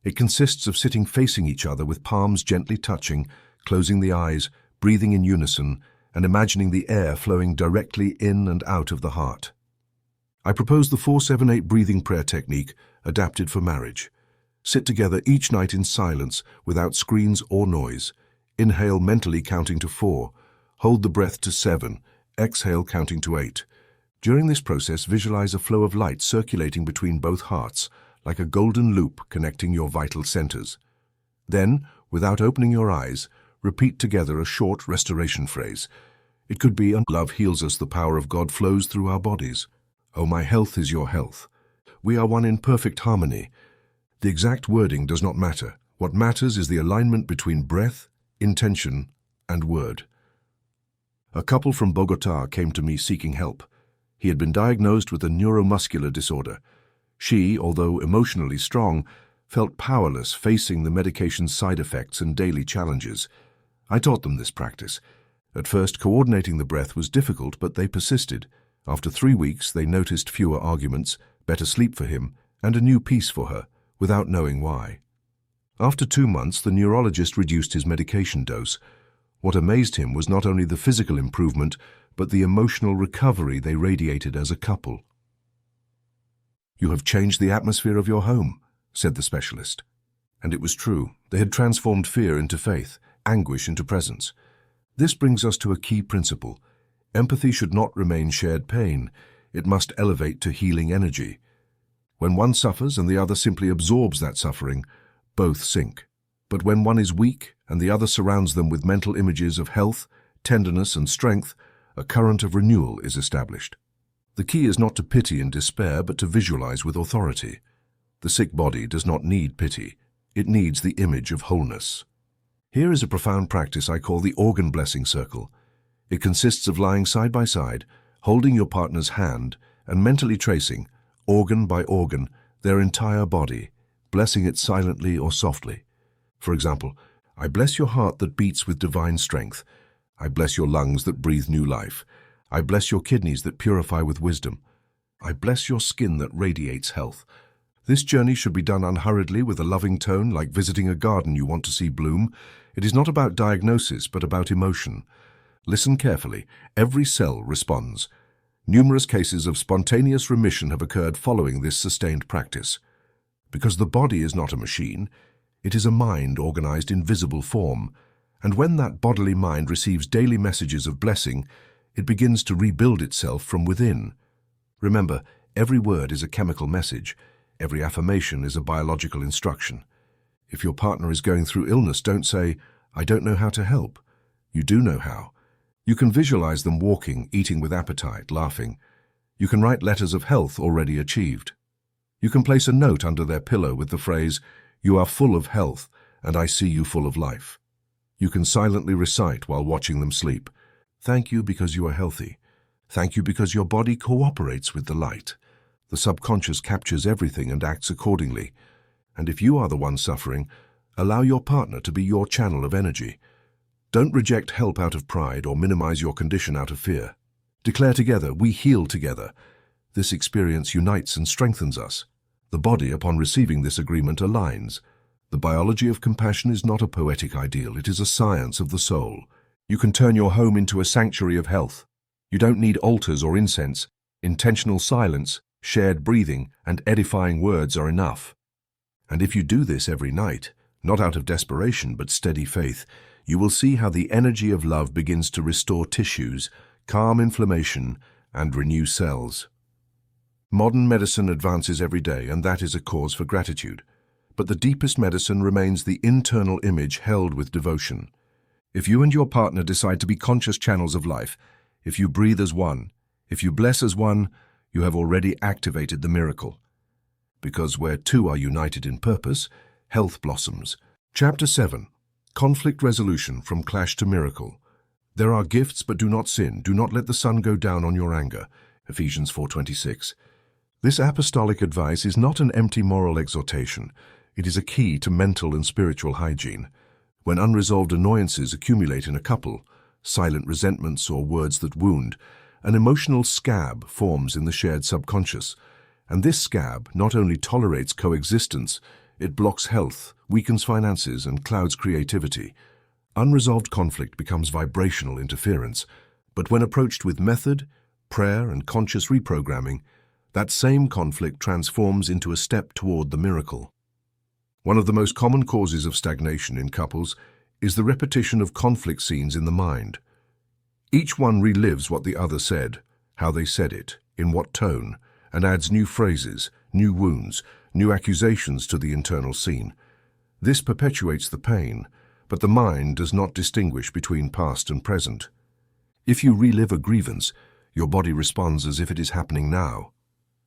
It consists of sitting facing each other with palms gently touching, closing the eyes, breathing in unison, and imagining the air flowing directly in and out of the heart. I propose the 4-7-8 breathing prayer technique, adapted for marriage. Sit together each night in silence, without screens or noise. Inhale mentally counting to 4. Hold the breath to 7. Exhale counting to 8. During this process, visualize a flow of light circulating between both hearts, like a golden loop connecting your vital centers. Then, without opening your eyes, repeat together a short restoration phrase. It could be, "Love heals us, the power of God flows through our bodies. Oh, my health is your health. We are one in perfect harmony." The exact wording does not matter. What matters is the alignment between breath, intention, and word. A couple from Bogota came to me seeking help. He had been diagnosed with a neuromuscular disorder. She, although emotionally strong, felt powerless facing the medication's side effects and daily challenges. I taught them this practice. At first, coordinating the breath was difficult, but they persisted. After 3 weeks, they noticed fewer arguments, better sleep for him, and a new peace for her, without knowing why. After 2 months, the neurologist reduced his medication dose. What amazed him was not only the physical improvement, but the emotional recovery they radiated as a couple. "You have changed the atmosphere of your home," said the specialist. And it was true. They had transformed fear into faith, anguish into presence. This brings us to a key principle. Empathy should not remain shared pain. It must elevate to healing energy. When one suffers and the other simply absorbs that suffering, both sink. But when one is weak and the other surrounds them with mental images of health, tenderness, and strength, a current of renewal is established. The key is not to pity and despair, but to visualize with authority. The sick body does not need pity. It needs the image of wholeness. Here is a profound practice I call the organ blessing circle. It consists of lying side by side, holding your partner's hand, and mentally tracing, organ by organ, their entire body, blessing it silently or softly. For example, "I bless your heart that beats with divine strength. I bless your lungs that breathe new life. I bless your kidneys that purify with wisdom. I bless your skin that radiates health." This journey should be done unhurriedly with a loving tone, like visiting a garden you want to see bloom. It is not about diagnosis, but about emotion. Listen carefully. Every cell responds. Numerous cases of spontaneous remission have occurred following this sustained practice. Because the body is not a machine, it is a mind organized in visible form. And when that bodily mind receives daily messages of blessing, it begins to rebuild itself from within. Remember, every word is a chemical message. Every affirmation is a biological instruction. If your partner is going through illness, don't say, "I don't know how to help." You do know how. You can visualize them walking, eating with appetite, laughing. You can write letters of health already achieved. You can place a note under their pillow with the phrase, "You are full of health, and I see you full of life." You can silently recite while watching them sleep, "Thank you because you are healthy. Thank you because your body cooperates with the light." The subconscious captures everything and acts accordingly. And if you are the one suffering, allow your partner to be your channel of energy. Don't reject help out of pride or minimize your condition out of fear. Declare together, "We heal together." This experience unites and strengthens us. The body, upon receiving this agreement, aligns. The biology of compassion is not a poetic ideal, it is a science of the soul. You can turn your home into a sanctuary of health. You don't need altars or incense. Intentional silence, shared breathing, and edifying words are enough. And if you do this every night, not out of desperation but steady faith, you will see how the energy of love begins to restore tissues, calm inflammation, and renew cells. Modern medicine advances every day, and that is a cause for gratitude. But the deepest medicine remains the internal image held with devotion. If you and your partner decide to be conscious channels of life, if you breathe as one, if you bless as one, you have already activated the miracle. Because where two are united in purpose, health blossoms. Chapter 7. Conflict Resolution from Clash to Miracle. There are gifts, but do not sin. Do not let the sun go down on your anger. Ephesians 4:26. This apostolic advice is not an empty moral exhortation. It is a key to mental and spiritual hygiene. When unresolved annoyances accumulate in a couple, silent resentments or words that wound, an emotional scab forms in the shared subconscious. And this scab not only tolerates coexistence, it blocks health, weakens finances, and clouds creativity. Unresolved conflict becomes vibrational interference, but when approached with method, prayer, and conscious reprogramming, that same conflict transforms into a step toward the miracle. One of the most common causes of stagnation in couples is the repetition of conflict scenes in the mind. Each one relives what the other said, how they said it, in what tone, and adds new phrases, new wounds, new accusations to the internal scene. This perpetuates the pain, but the mind does not distinguish between past and present. If you relive a grievance, your body responds as if it is happening now.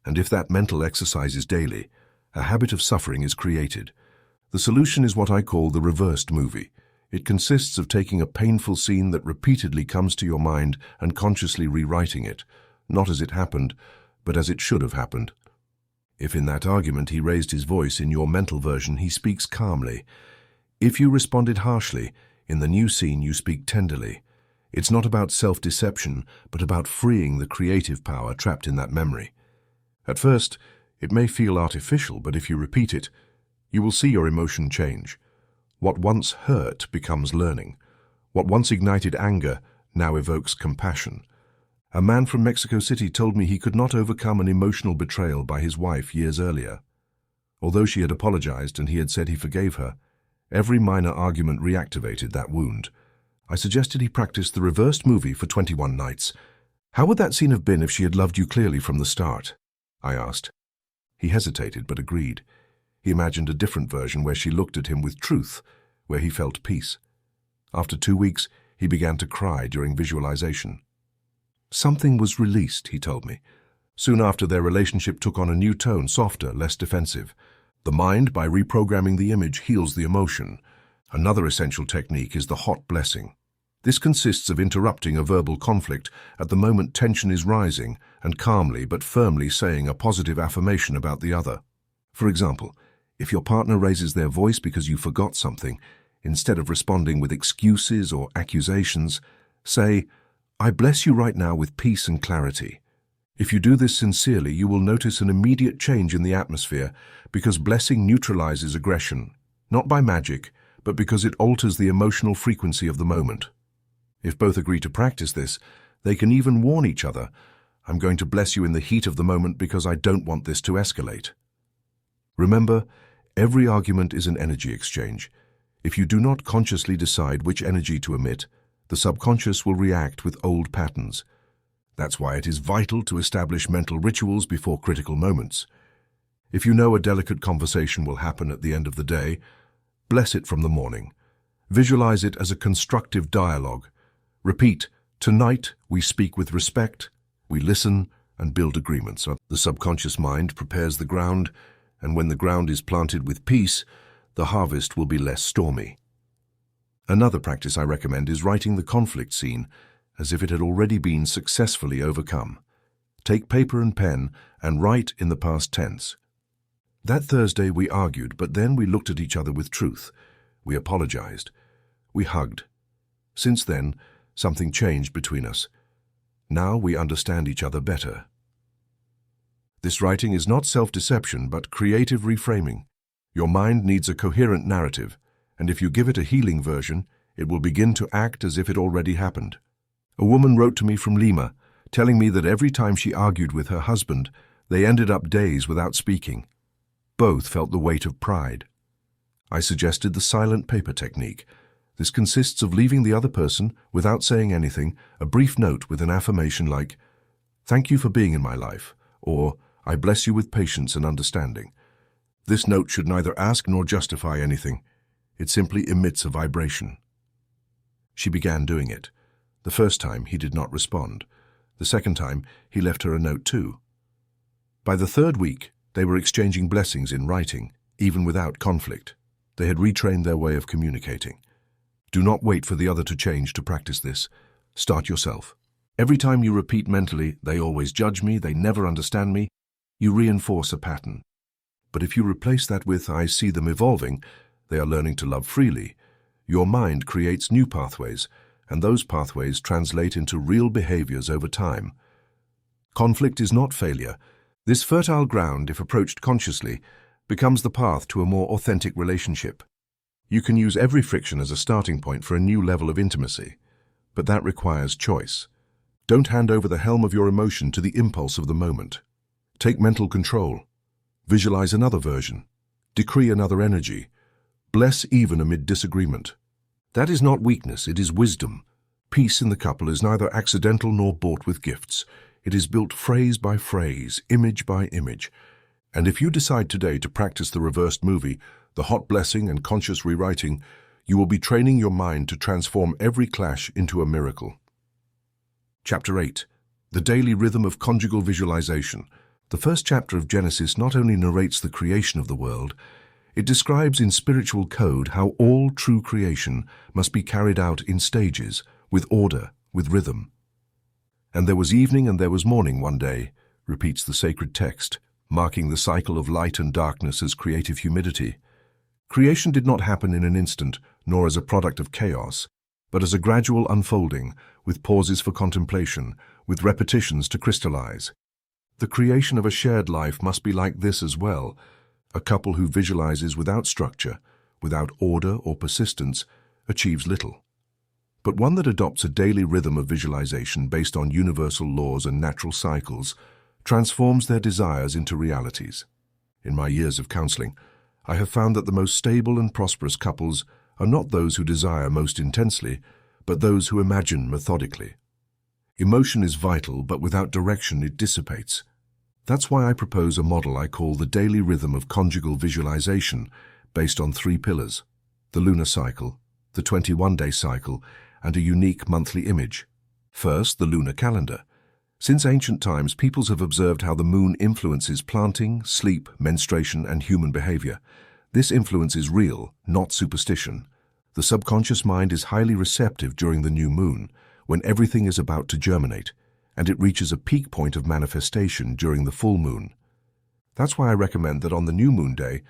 And if that mental exercise is daily, a habit of suffering is created. The solution is what I call the reversed movie. It consists of taking a painful scene that repeatedly comes to your mind and consciously rewriting it, not as it happened, but as it should have happened. If in that argument he raised his voice, in your mental version he speaks calmly. If you responded harshly, in the new scene you speak tenderly. It's not about self-deception, but about freeing the creative power trapped in that memory. At first, it may feel artificial, but if you repeat it, you will see your emotion change. What once hurt becomes learning. What once ignited anger now evokes compassion. A man from Mexico City told me he could not overcome an emotional betrayal by his wife years earlier. Although she had apologized and he had said he forgave her, every minor argument reactivated that wound. I suggested he practice the reversed movie for 21 nights. How would that scene have been if she had loved you clearly from the start? I asked. He hesitated but agreed. He imagined a different version where she looked at him with truth, where he felt peace. After 2 weeks, he began to cry during visualization. Something was released, he told me. Soon after, their relationship took on a new tone, softer, less defensive. The mind, by reprogramming the image, heals the emotion. Another essential technique is the hot blessing. This consists of interrupting a verbal conflict at the moment tension is rising and calmly but firmly saying a positive affirmation about the other. For example, if your partner raises their voice because you forgot something, instead of responding with excuses or accusations, say, "I bless you right now with peace and clarity." If you do this sincerely, you will notice an immediate change in the atmosphere because blessing neutralizes aggression, not by magic, but because it alters the emotional frequency of the moment. If both agree to practice this, they can even warn each other, "I'm going to bless you in the heat of the moment because I don't want this to escalate." Remember, every argument is an energy exchange. If you do not consciously decide which energy to emit, the subconscious will react with old patterns. That's why it is vital to establish mental rituals before critical moments. If you know a delicate conversation will happen at the end of the day, bless it from the morning. Visualize it as a constructive dialogue. Repeat, "Tonight we speak with respect, we listen and build agreements." The subconscious mind prepares the ground, and when the ground is planted with peace, the harvest will be less stormy. Another practice I recommend is writing the conflict scene as if it had already been successfully overcome. Take paper and pen and write in the past tense. "That Thursday we argued, but then we looked at each other with truth. We apologized. We hugged. Since then, something changed between us. Now we understand each other better." This writing is not self-deception, but creative reframing. Your mind needs a coherent narrative, and if you give it a healing version, it will begin to act as if it already happened. A woman wrote to me from Lima, telling me that every time she argued with her husband, they ended up days without speaking. Both felt the weight of pride. I suggested the silent paper technique. This consists of leaving the other person, without saying anything, a brief note with an affirmation like, "Thank you for being in my life," or "I bless you with patience and understanding." This note should neither ask nor justify anything. It simply emits a vibration. She began doing it. The first time, he did not respond. The second time, he left her a note too. By the third week, they were exchanging blessings in writing, even without conflict. They had retrained their way of communicating. Do not wait for the other to change to practice this. Start yourself. Every time you repeat mentally, "They always judge me, they never understand me," you reinforce a pattern. But if you replace that with, "I see them evolving, they are learning to love freely," your mind creates new pathways, and those pathways translate into real behaviors over time. Conflict is not failure. This fertile ground, if approached consciously, becomes the path to a more authentic relationship. You can use every friction as a starting point for a new level of intimacy, but that requires choice. Don't hand over the helm of your emotion to the impulse of the moment. Take mental control. Visualize another version. Decree another energy. Bless even amid disagreement. That is not weakness, it is wisdom. Peace in the couple is neither accidental nor bought with gifts. It is built phrase by phrase, image by image. And if you decide today to practice the reversed movie, the hot blessing and conscious rewriting, you will be training your mind to transform every clash into a miracle. Chapter 8. The Daily Rhythm of Conjugal Visualization. The first chapter of Genesis not only narrates the creation of the world, it describes in spiritual code how all true creation must be carried out in stages, with order, with rhythm. And there was evening and there was morning one day, repeats the sacred text, marking the cycle of light and darkness as creative humidity. Creation did not happen in an instant, nor as a product of chaos, but as a gradual unfolding, with pauses for contemplation, with repetitions to crystallize. The creation of a shared life must be like this as well. A couple who visualizes without structure, without order or persistence, achieves little. But one that adopts a daily rhythm of visualization based on universal laws and natural cycles transforms their desires into realities. In my years of counseling, I have found that the most stable and prosperous couples are not those who desire most intensely, but those who imagine methodically. Emotion is vital, but without direction it dissipates. That's why I propose a model I call the daily rhythm of conjugal visualization, based on 3 pillars: the lunar cycle, the 21-day cycle, and a unique monthly image. First, the lunar calendar. Since ancient times, peoples have observed how the moon influences planting, sleep, menstruation, and human behavior. This influence is real, not superstition. The subconscious mind is highly receptive during the new moon, when everything is about to germinate, and it reaches a peak point of manifestation during the full moon. That's why I recommend that on the new moon day,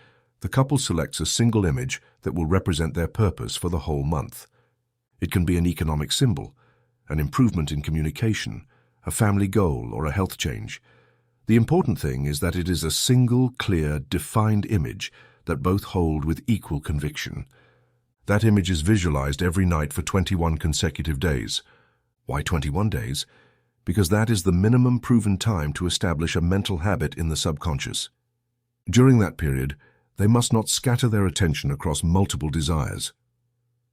the couple selects a single image that will represent their purpose for the whole month. It can be an economic symbol, an improvement in communication, a family goal, or a health change. The important thing is that it is a single, clear, defined image that both hold with equal conviction. That image is visualized every night for 21 consecutive days. Why 21 days? Because that is the minimum proven time to establish a mental habit in the subconscious. During that period, they must not scatter their attention across multiple desires.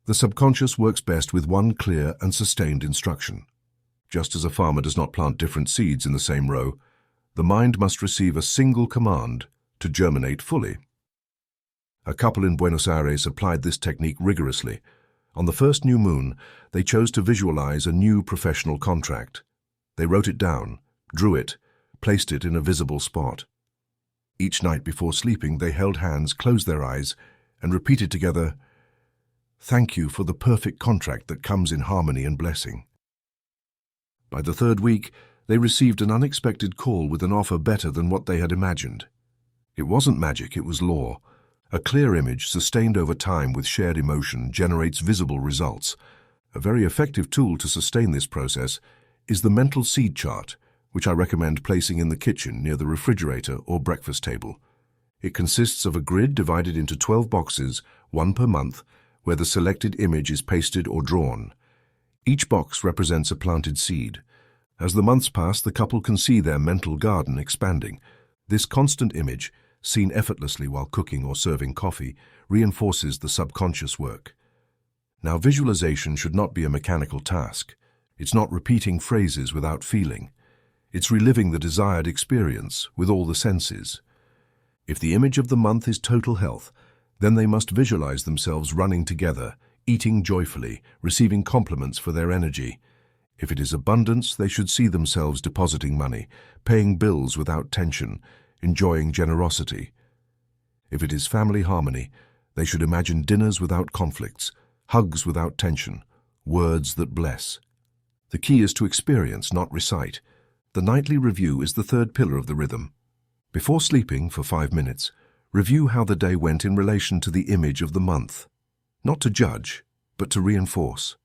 The subconscious works best with one clear and sustained instruction. Just as a farmer does not plant different seeds in the same row, the mind must receive a single command to germinate fully. A couple in Buenos Aires applied this technique rigorously. On the first new moon, they chose to visualize a new professional contract. They wrote it down, drew it, placed it in a visible spot. Each night before sleeping, they held hands, closed their eyes, and repeated together, "Thank you for the perfect contract that comes in harmony and blessing." By the 3rd week, they received an unexpected call with an offer better than what they had imagined. It wasn't magic, it was law. A clear image, sustained over time with shared emotion, generates visible results. A very effective tool to sustain this process is the mental seed chart, which I recommend placing in the kitchen near the refrigerator or breakfast table. It consists of a grid divided into 12 boxes, 1 per month, where the selected image is pasted or drawn. Each box represents a planted seed. As the months pass, the couple can see their mental garden expanding. This constant image, seen effortlessly while cooking or serving coffee, reinforces the subconscious work. Now, visualization should not be a mechanical task. It's not repeating phrases without feeling. It's reliving the desired experience with all the senses. If the image of the month is total health, then they must visualize themselves running together, eating joyfully, receiving compliments for their energy. If it is abundance, they should see themselves depositing money, paying bills without tension, enjoying generosity. If it is family harmony, they should imagine dinners without conflicts, hugs without tension, words that bless. The key is to experience, not recite. The nightly review is the 3rd pillar of the rhythm. Before sleeping for 5 minutes, review how the day went in relation to the image of the month. Not to judge, but to reinforce.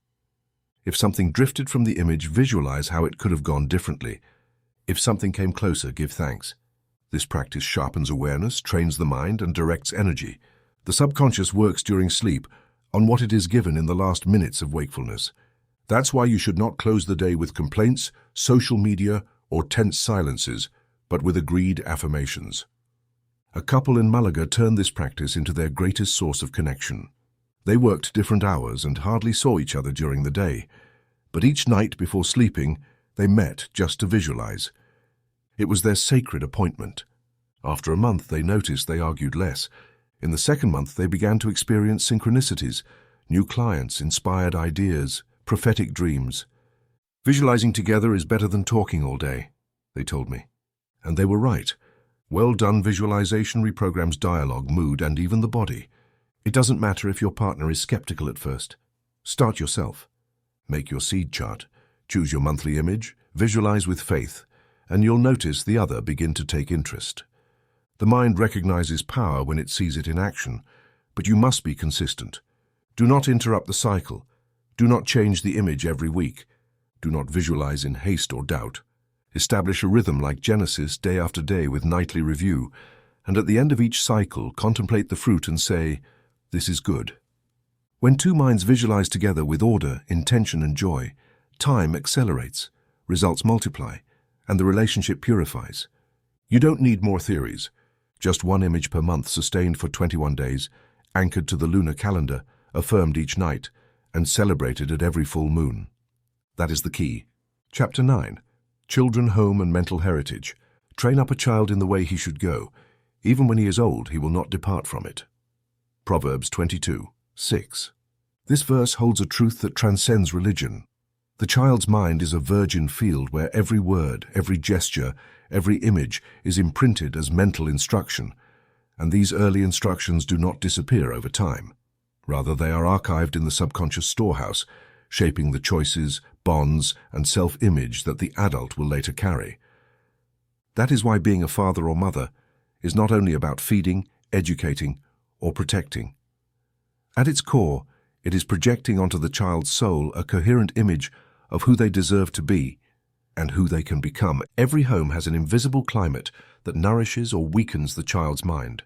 If something drifted from the image, visualize how it could have gone differently. If something came closer, give thanks. This practice sharpens awareness, trains the mind, and directs energy. The subconscious works during sleep on what it is given in the last minutes of wakefulness. That's why you should not close the day with complaints, social media, or tense silences, but but with agreed affirmations. A couple in Malaga turned this practice into their greatest source of connection. They worked different hours and hardly saw each other during the day, but each night before sleeping, they met just to visualize. It was their sacred appointment. After a month, they noticed they argued less. In the second month, they began to experience synchronicities, new clients, inspired ideas, prophetic dreams. Visualizing together is better than talking all day, they told me. And they were right. Well-done visualization reprograms dialogue, mood, and even the body. It doesn't matter if your partner is skeptical at first. Start yourself. Make your seed chart. Choose your monthly image. Visualize with faith. And you'll notice the other begin to take interest. The mind recognizes power when it sees it in action, but you must be consistent. Do not interrupt the cycle. Do not change the image every week. Do not visualize in haste or doubt. Establish a rhythm like Genesis day after day with nightly review, and at the end of each cycle, contemplate the fruit and say, "This is good." When two minds visualize together with order, intention, and joy, time accelerates, results multiply, and the relationship purifies. You don't need more theories. Just one image per month sustained for 21 days, anchored to the lunar calendar, affirmed each night, and celebrated at every full moon. That is the key. Chapter 9. Children, Home, and Mental Heritage. Train up a child in the way he should go. Even when he is old, he will not depart from it. Proverbs 22:6. This verse holds a truth that transcends religion. The child's mind is a virgin field where every word, every gesture, every image is imprinted as mental instruction, and these early instructions do not disappear over time. Rather, they are archived in the subconscious storehouse, shaping the choices, bonds, and self-image that the adult will later carry. That is why being a father or mother is not only about feeding, educating, or protecting. At its core, it is projecting onto the child's soul a coherent image of who they deserve to be and who they can become. Every home has an invisible climate that nourishes or weakens the child's mind.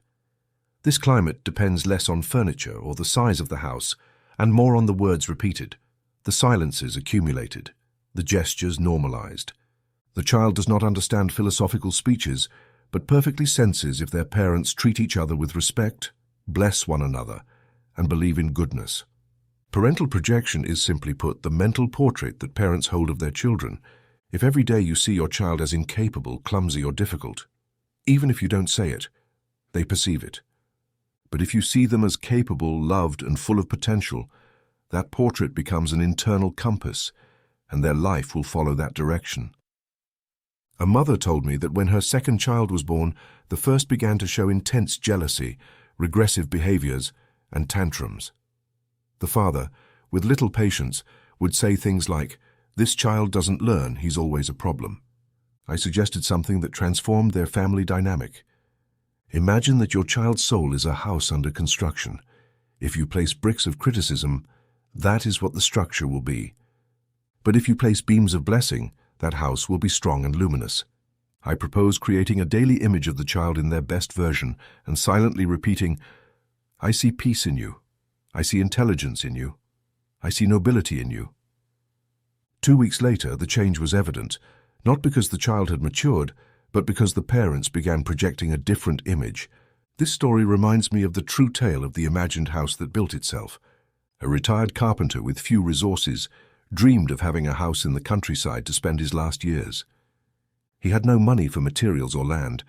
This climate depends less on furniture or the size of the house and more on the words repeated, the silences accumulated, the gestures normalized. The child does not understand philosophical speeches, but perfectly senses if their parents treat each other with respect, bless one another, and believe in goodness. Parental projection is, simply put, the mental portrait that parents hold of their children. If every day you see your child as incapable, clumsy, or difficult, even if you don't say it, they perceive it. But if you see them as capable, loved, and full of potential, that portrait becomes an internal compass, and their life will follow that direction. A mother told me that when her second child was born, the first began to show intense jealousy, regressive behaviors, and tantrums. The father, with little patience, would say things like, "This child doesn't learn, he's always a problem." I suggested something that transformed their family dynamic. Imagine that your child's soul is a house under construction. If you place bricks of criticism, that is what the structure will be. But if you place beams of blessing, that house will be strong and luminous. I propose creating a daily image of the child in their best version and silently repeating, "I see peace in you. I see intelligence in you. I see nobility in you." 2 weeks later, the change was evident, not because the child had matured, but because the parents began projecting a different image. This story reminds me of the true tale of the imagined house that built itself. A retired carpenter with few resources dreamed of having a house in the countryside to spend his last years. He had no money for materials or land,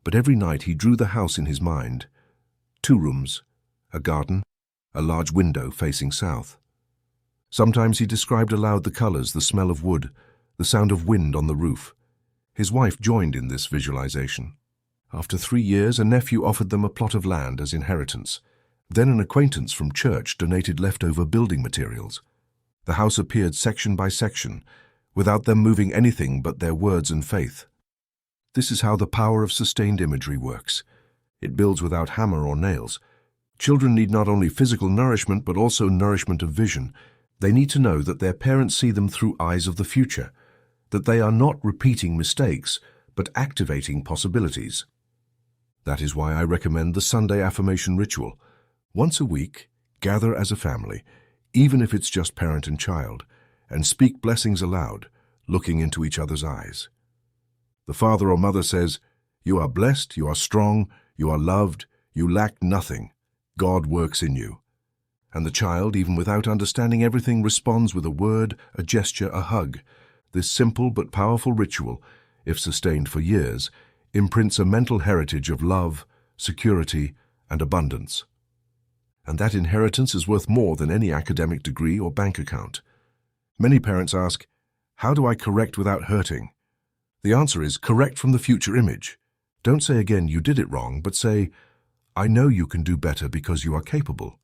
but every night he drew the house in his mind. 2 rooms, a garden, a large window facing south. Sometimes he described aloud the colors, the smell of wood, the sound of wind on the roof. His wife joined in this visualization. After 3 years, a nephew offered them a plot of land as inheritance. Then an acquaintance from church donated leftover building materials. The house appeared section by section, without them moving anything but their words and faith. This is how the power of sustained imagery works. It builds without hammer or nails. Children need not only physical nourishment, but also nourishment of vision. They need to know that their parents see them through eyes of the future, that they are not repeating mistakes, but activating possibilities. That is why I recommend the Sunday affirmation ritual. Once a week, gather as a family, even if it's just parent and child, and speak blessings aloud, looking into each other's eyes. The father or mother says, You are blessed, you are strong, you are loved, you lack nothing. God works in you. And the child, even without understanding everything, responds with a word, a gesture, a hug. This simple but powerful ritual, if sustained for years, imprints a mental heritage of love, security, and abundance. And that inheritance is worth more than any academic degree or bank account. Many parents ask, how do I correct without hurting? The answer is correct from the future image. Don't say again, you did it wrong, but say, I know you can do better because you are capable.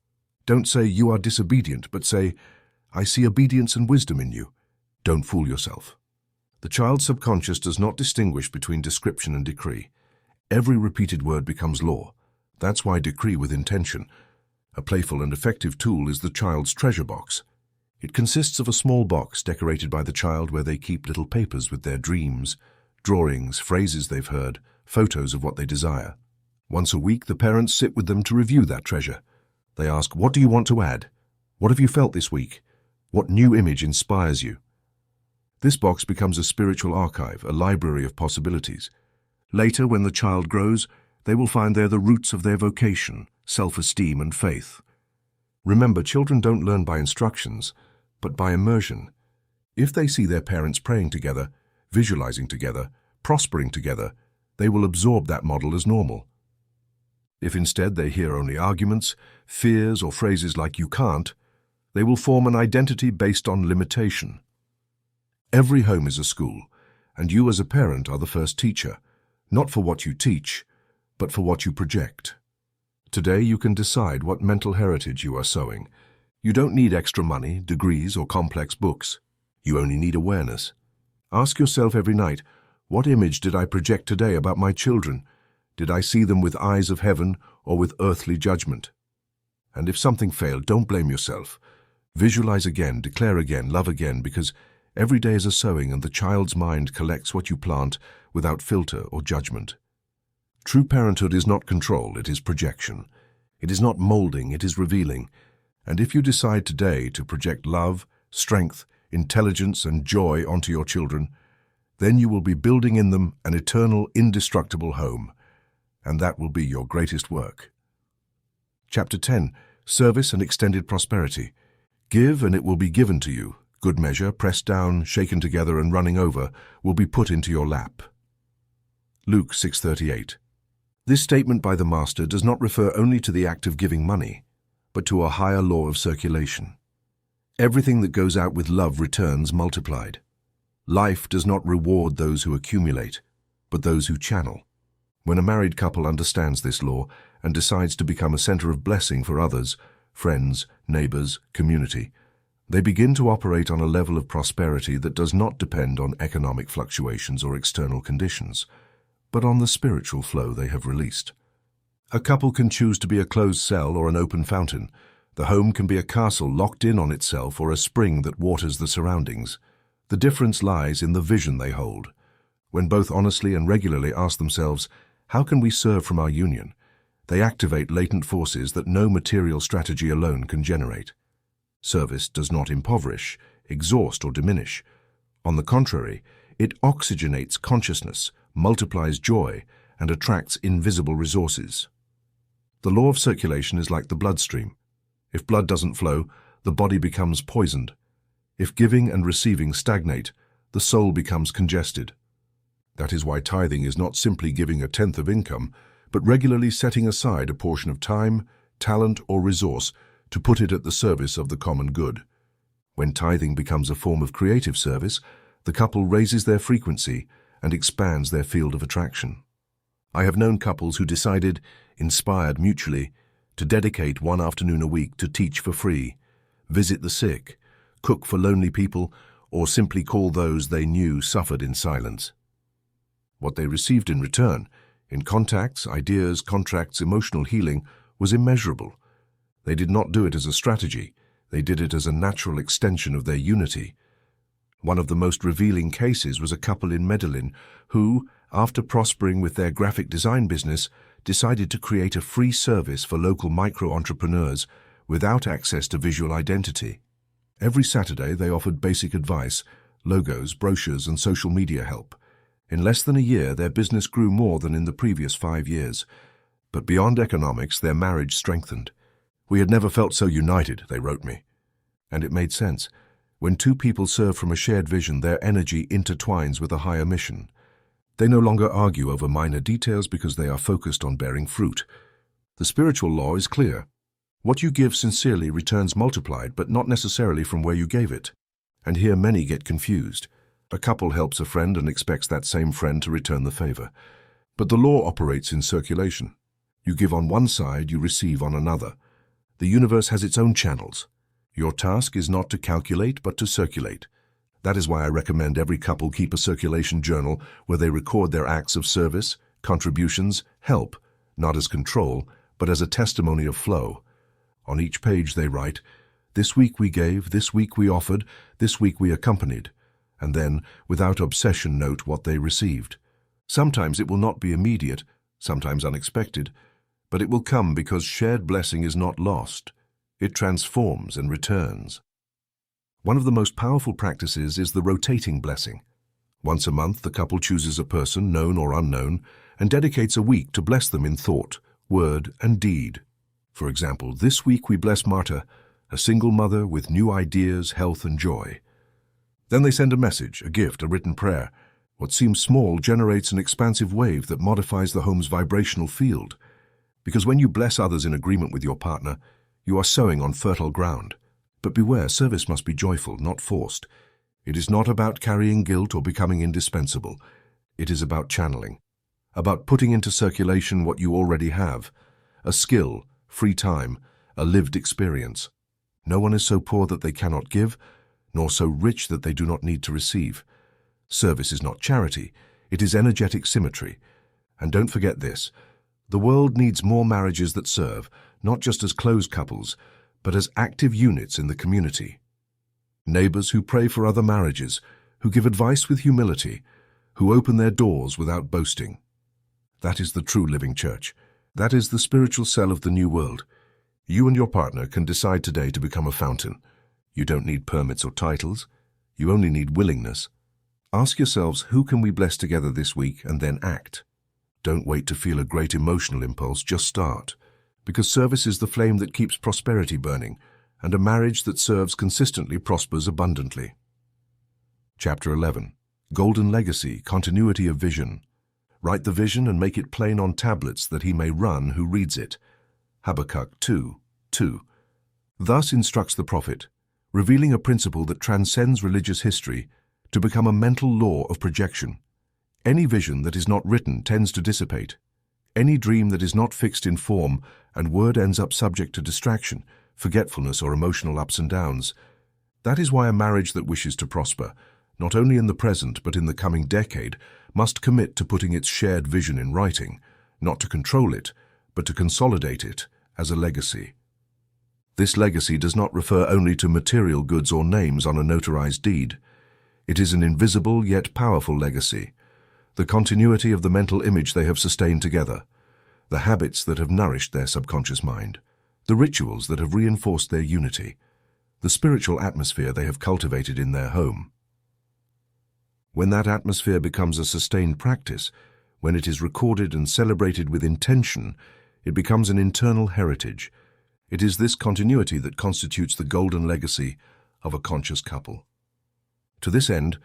Don't say you are disobedient, but say, I see obedience and wisdom in you. Don't fool yourself. The child's subconscious does not distinguish between description and decree. Every repeated word becomes law. That's why decree with intention. A playful and effective tool is the child's treasure box. It consists of a small box decorated by the child where they keep little papers with their dreams, drawings, phrases they've heard, photos of what they desire. Once a week, the parents sit with them to review that treasure. They ask, what do you want to add? What have you felt this week? What new image inspires you? This box becomes a spiritual archive, a library of possibilities. Later, when the child grows, they will find there the roots of their vocation, self-esteem and faith. Remember, children don't learn by instructions, but by immersion. If they see their parents praying together, visualizing together, prospering together, they will absorb that model as normal. If instead they hear only arguments, fears, or phrases like you can't, they will form an identity based on limitation. Every home is a school, and you as a parent are the first teacher, not for what you teach, but for what you project. Today you can decide what mental heritage you are sowing. You don't need extra money, degrees, or complex books. You only need awareness. Ask yourself every night, what image did I project today about my children? Did I see them with eyes of heaven or with earthly judgment? And if something failed, don't blame yourself. Visualize again, declare again, love again, because every day is a sowing and the child's mind collects what you plant without filter or judgment. True parenthood is not control, it is projection. It is not molding, it is revealing. And if you decide today to project love, strength, intelligence, and joy onto your children, then you will be building in them an eternal, indestructible home. And that will be your greatest work. Chapter 10. Service and Extended Prosperity. Give and it will be given to you. Good measure, pressed down, shaken together, and running over, will be put into your lap. Luke 6:38. This statement by the Master does not refer only to the act of giving money, but to a higher law of circulation. Everything that goes out with love returns multiplied. Life does not reward those who accumulate, but those who channel. When a married couple understands this law and decides to become a center of blessing for others, friends, neighbors, community, they begin to operate on a level of prosperity that does not depend on economic fluctuations or external conditions, but on the spiritual flow they have released. A couple can choose to be a closed cell or an open fountain. The home can be a castle locked in on itself or a spring that waters the surroundings. The difference lies in the vision they hold. When both honestly and regularly ask themselves, how can we serve from our union? They activate latent forces that no material strategy alone can generate. Service does not impoverish, exhaust, or diminish. On the contrary, it oxygenates consciousness, multiplies joy, and attracts invisible resources. The law of circulation is like the bloodstream. If blood doesn't flow, the body becomes poisoned. If giving and receiving stagnate, the soul becomes congested. That is why tithing is not simply giving a tenth of income, but regularly setting aside a portion of time, talent, or resource to put it at the service of the common good. When tithing becomes a form of creative service, the couple raises their frequency and expands their field of attraction. I have known couples who decided, inspired mutually, to dedicate one afternoon a week to teach for free, visit the sick, cook for lonely people, or simply call those they knew suffered in silence. What they received in return, in contacts, ideas, contracts, emotional healing, was immeasurable. They did not do it as a strategy. They did it as a natural extension of their unity. One of the most revealing cases was a couple in Medellin who, after prospering with their graphic design business, decided to create a free service for local micro-entrepreneurs without access to visual identity. Every Saturday they offered basic advice, logos, brochures, and social media help. In less than a year, their business grew more than in the previous 5 years. But beyond economics, their marriage strengthened. "We had never felt so united," they wrote me. And it made sense. When two people serve from a shared vision, their energy intertwines with a higher mission. They no longer argue over minor details because they are focused on bearing fruit. The spiritual law is clear. What you give sincerely returns multiplied, but not necessarily from where you gave it. And here many get confused. A couple helps a friend and expects that same friend to return the favor. But the law operates in circulation. You give on one side, you receive on another. The universe has its own channels. Your task is not to calculate, but to circulate. That is why I recommend every couple keep a circulation journal where they record their acts of service, contributions, help, not as control, but as a testimony of flow. On each page they write, "This week we gave, this week we offered, this week we accompanied," and then, without obsession, note what they received. Sometimes it will not be immediate, sometimes unexpected, but it will come because shared blessing is not lost. It transforms and returns. One of the most powerful practices is the rotating blessing. Once a month, the couple chooses a person, known or unknown, and dedicates a week to bless them in thought, word, and deed. For example, this week we bless Marta, a single mother with new ideas, health, and joy. Then they send a message, a gift, a written prayer. What seems small generates an expansive wave that modifies the home's vibrational field. Because when you bless others in agreement with your partner, you are sowing on fertile ground. But beware, service must be joyful, not forced. It is not about carrying guilt or becoming indispensable. It is about channeling, about putting into circulation what you already have, a skill, free time, a lived experience. No one is so poor that they cannot give, nor so rich that they do not need to receive. Service is not charity, it is energetic symmetry. And don't forget this, the world needs more marriages that serve, not just as close couples, but as active units in the community. Neighbors who pray for other marriages, who give advice with humility, who open their doors without boasting. That is the true living church. That is the spiritual cell of the new world. You and your partner can decide today to become a fountain. You don't need permits or titles. You only need willingness. Ask yourselves, who can we bless together this week, and then act. Don't wait to feel a great emotional impulse, just start. Because service is the flame that keeps prosperity burning, and a marriage that serves consistently prospers abundantly. Chapter 11. Golden Legacy, Continuity of Vision. Write the vision and make it plain on tablets that he may run who reads it. Habakkuk 2:2. Thus instructs the prophet, revealing a principle that transcends religious history to become a mental law of projection. Any vision that is not written tends to dissipate. Any dream that is not fixed in form and word ends up subject to distraction, forgetfulness, or emotional ups and downs. That is why a marriage that wishes to prosper, not only in the present but in the coming decade, must commit to putting its shared vision in writing, not to control it, but to consolidate it as a legacy. This legacy does not refer only to material goods or names on a notarized deed. It is an invisible yet powerful legacy, the continuity of the mental image they have sustained together, the habits that have nourished their subconscious mind, the rituals that have reinforced their unity, the spiritual atmosphere they have cultivated in their home. When that atmosphere becomes a sustained practice, when it is recorded and celebrated with intention, it becomes an internal heritage. It is this continuity that constitutes the golden legacy of a conscious couple. To this end,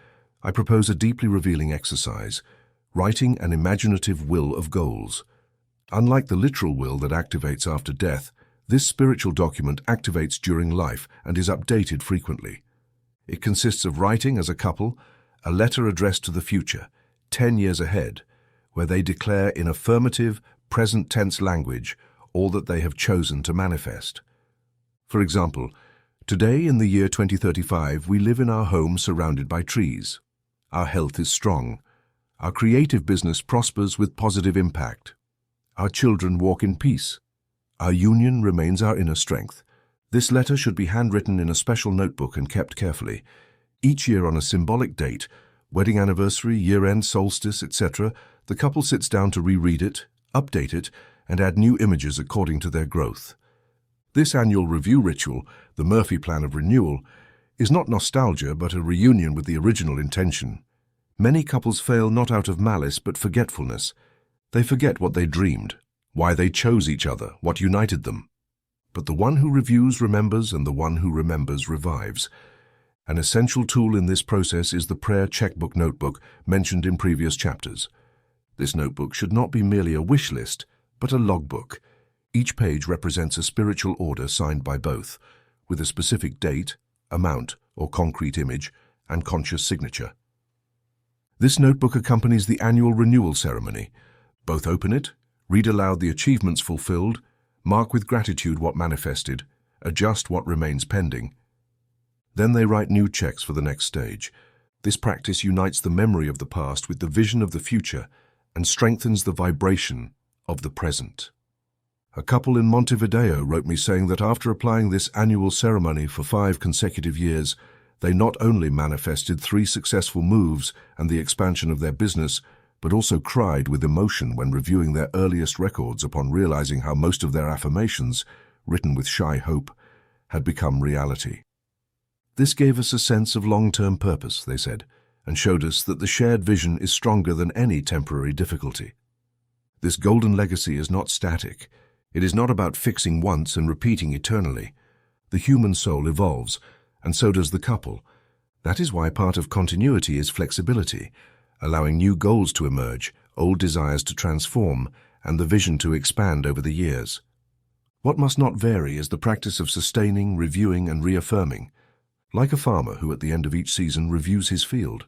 I propose a deeply revealing exercise, writing an imaginative will of goals. Unlike the literal will that activates after death, this spiritual document activates during life and is updated frequently. It consists of writing as a couple a letter addressed to the future, 10 years ahead, where they declare in affirmative, present-tense language all that they have chosen to manifest. For example, today in the year 2035, we live in our home surrounded by trees. Our health is strong. Our creative business prospers with positive impact. Our children walk in peace. Our union remains our inner strength. This letter should be handwritten in a special notebook and kept carefully. Each year on a symbolic date, wedding anniversary, year-end, solstice, etc., the couple sits down to reread it, update it, and add new images according to their growth. This annual review ritual, the Murphy Plan of Renewal, is not nostalgia but a reunion with the original intention. Many couples fail not out of malice but forgetfulness. They forget what they dreamed, why they chose each other, what united them. But the one who reviews remembers, and the one who remembers revives. An essential tool in this process is the prayer checkbook notebook mentioned in previous chapters. This notebook should not be merely a wish list, but a logbook. Each page represents a spiritual order signed by both, with a specific date, amount or concrete image, and conscious signature. This notebook accompanies the annual renewal ceremony. Both open it, read aloud the achievements fulfilled, mark with gratitude what manifested, adjust what remains pending. Then they write new checks for the next stage. This practice unites the memory of the past with the vision of the future and strengthens the vibration of the present. A couple in Montevideo wrote me saying that after applying this annual ceremony for 5 consecutive years, they not only manifested 3 successful moves and the expansion of their business, but also cried with emotion when reviewing their earliest records upon realizing how most of their affirmations, written with shy hope, had become reality. This gave us a sense of long-term purpose, they said, and showed us that the shared vision is stronger than any temporary difficulty. This golden legacy is not static. It is not about fixing once and repeating eternally. The human soul evolves, and so does the couple. That is why part of continuity is flexibility, allowing new goals to emerge, old desires to transform, and the vision to expand over the years. What must not vary is the practice of sustaining, reviewing, and reaffirming. Like a farmer who at the end of each season reviews his field,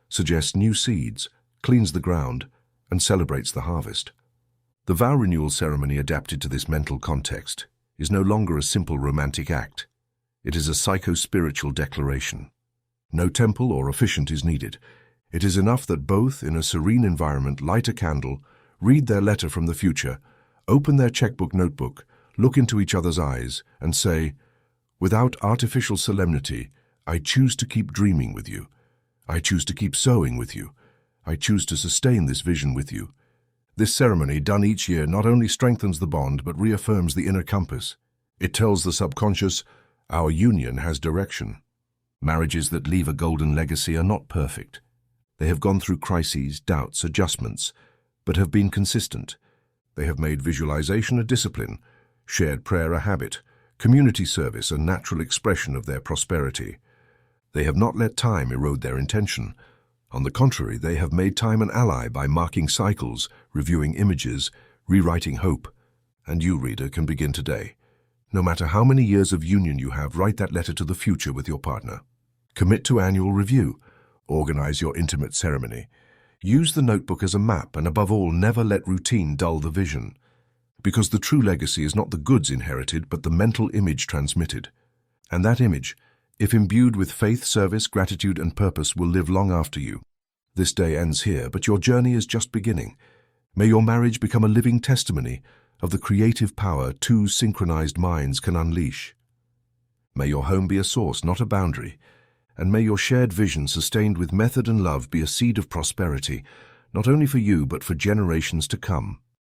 suggests new seeds, cleans the ground, and celebrates the harvest. The vow renewal ceremony adapted to this mental context is no longer a simple romantic act. It is a psycho-spiritual declaration. No temple or officiant is needed. It is enough that both, in a serene environment, light a candle, read their letter from the future, open their checkbook notebook, look into each other's eyes, and say, "Without artificial solemnity, I choose to keep dreaming with you. I choose to keep sowing with you. I choose to sustain this vision with you." This ceremony, done each year, not only strengthens the bond, but reaffirms the inner compass. It tells the subconscious, our union has direction. Marriages that leave a golden legacy are not perfect. They have gone through crises, doubts, adjustments, but have been consistent. They have made visualization a discipline, shared prayer a habit, community service a natural expression of their prosperity. They have not let time erode their intention. On the contrary, they have made time an ally by marking cycles, reviewing images, rewriting hope. And you, reader, can begin today. No matter how many years of union you have, write that letter to the future with your partner. Commit to annual review. Organize your intimate ceremony. Use the notebook as a map, and above all, never let routine dull the vision. Because the true legacy is not the goods inherited, but the mental image transmitted. And that image, if imbued with faith, service, gratitude, and purpose, will live long after you. This day ends here, but your journey is just beginning. May your marriage become a living testimony of the creative power 2 synchronized minds can unleash. May your home be a source, not a boundary, and may your shared vision, sustained with method and love, be a seed of prosperity, not only for you, but for generations to come.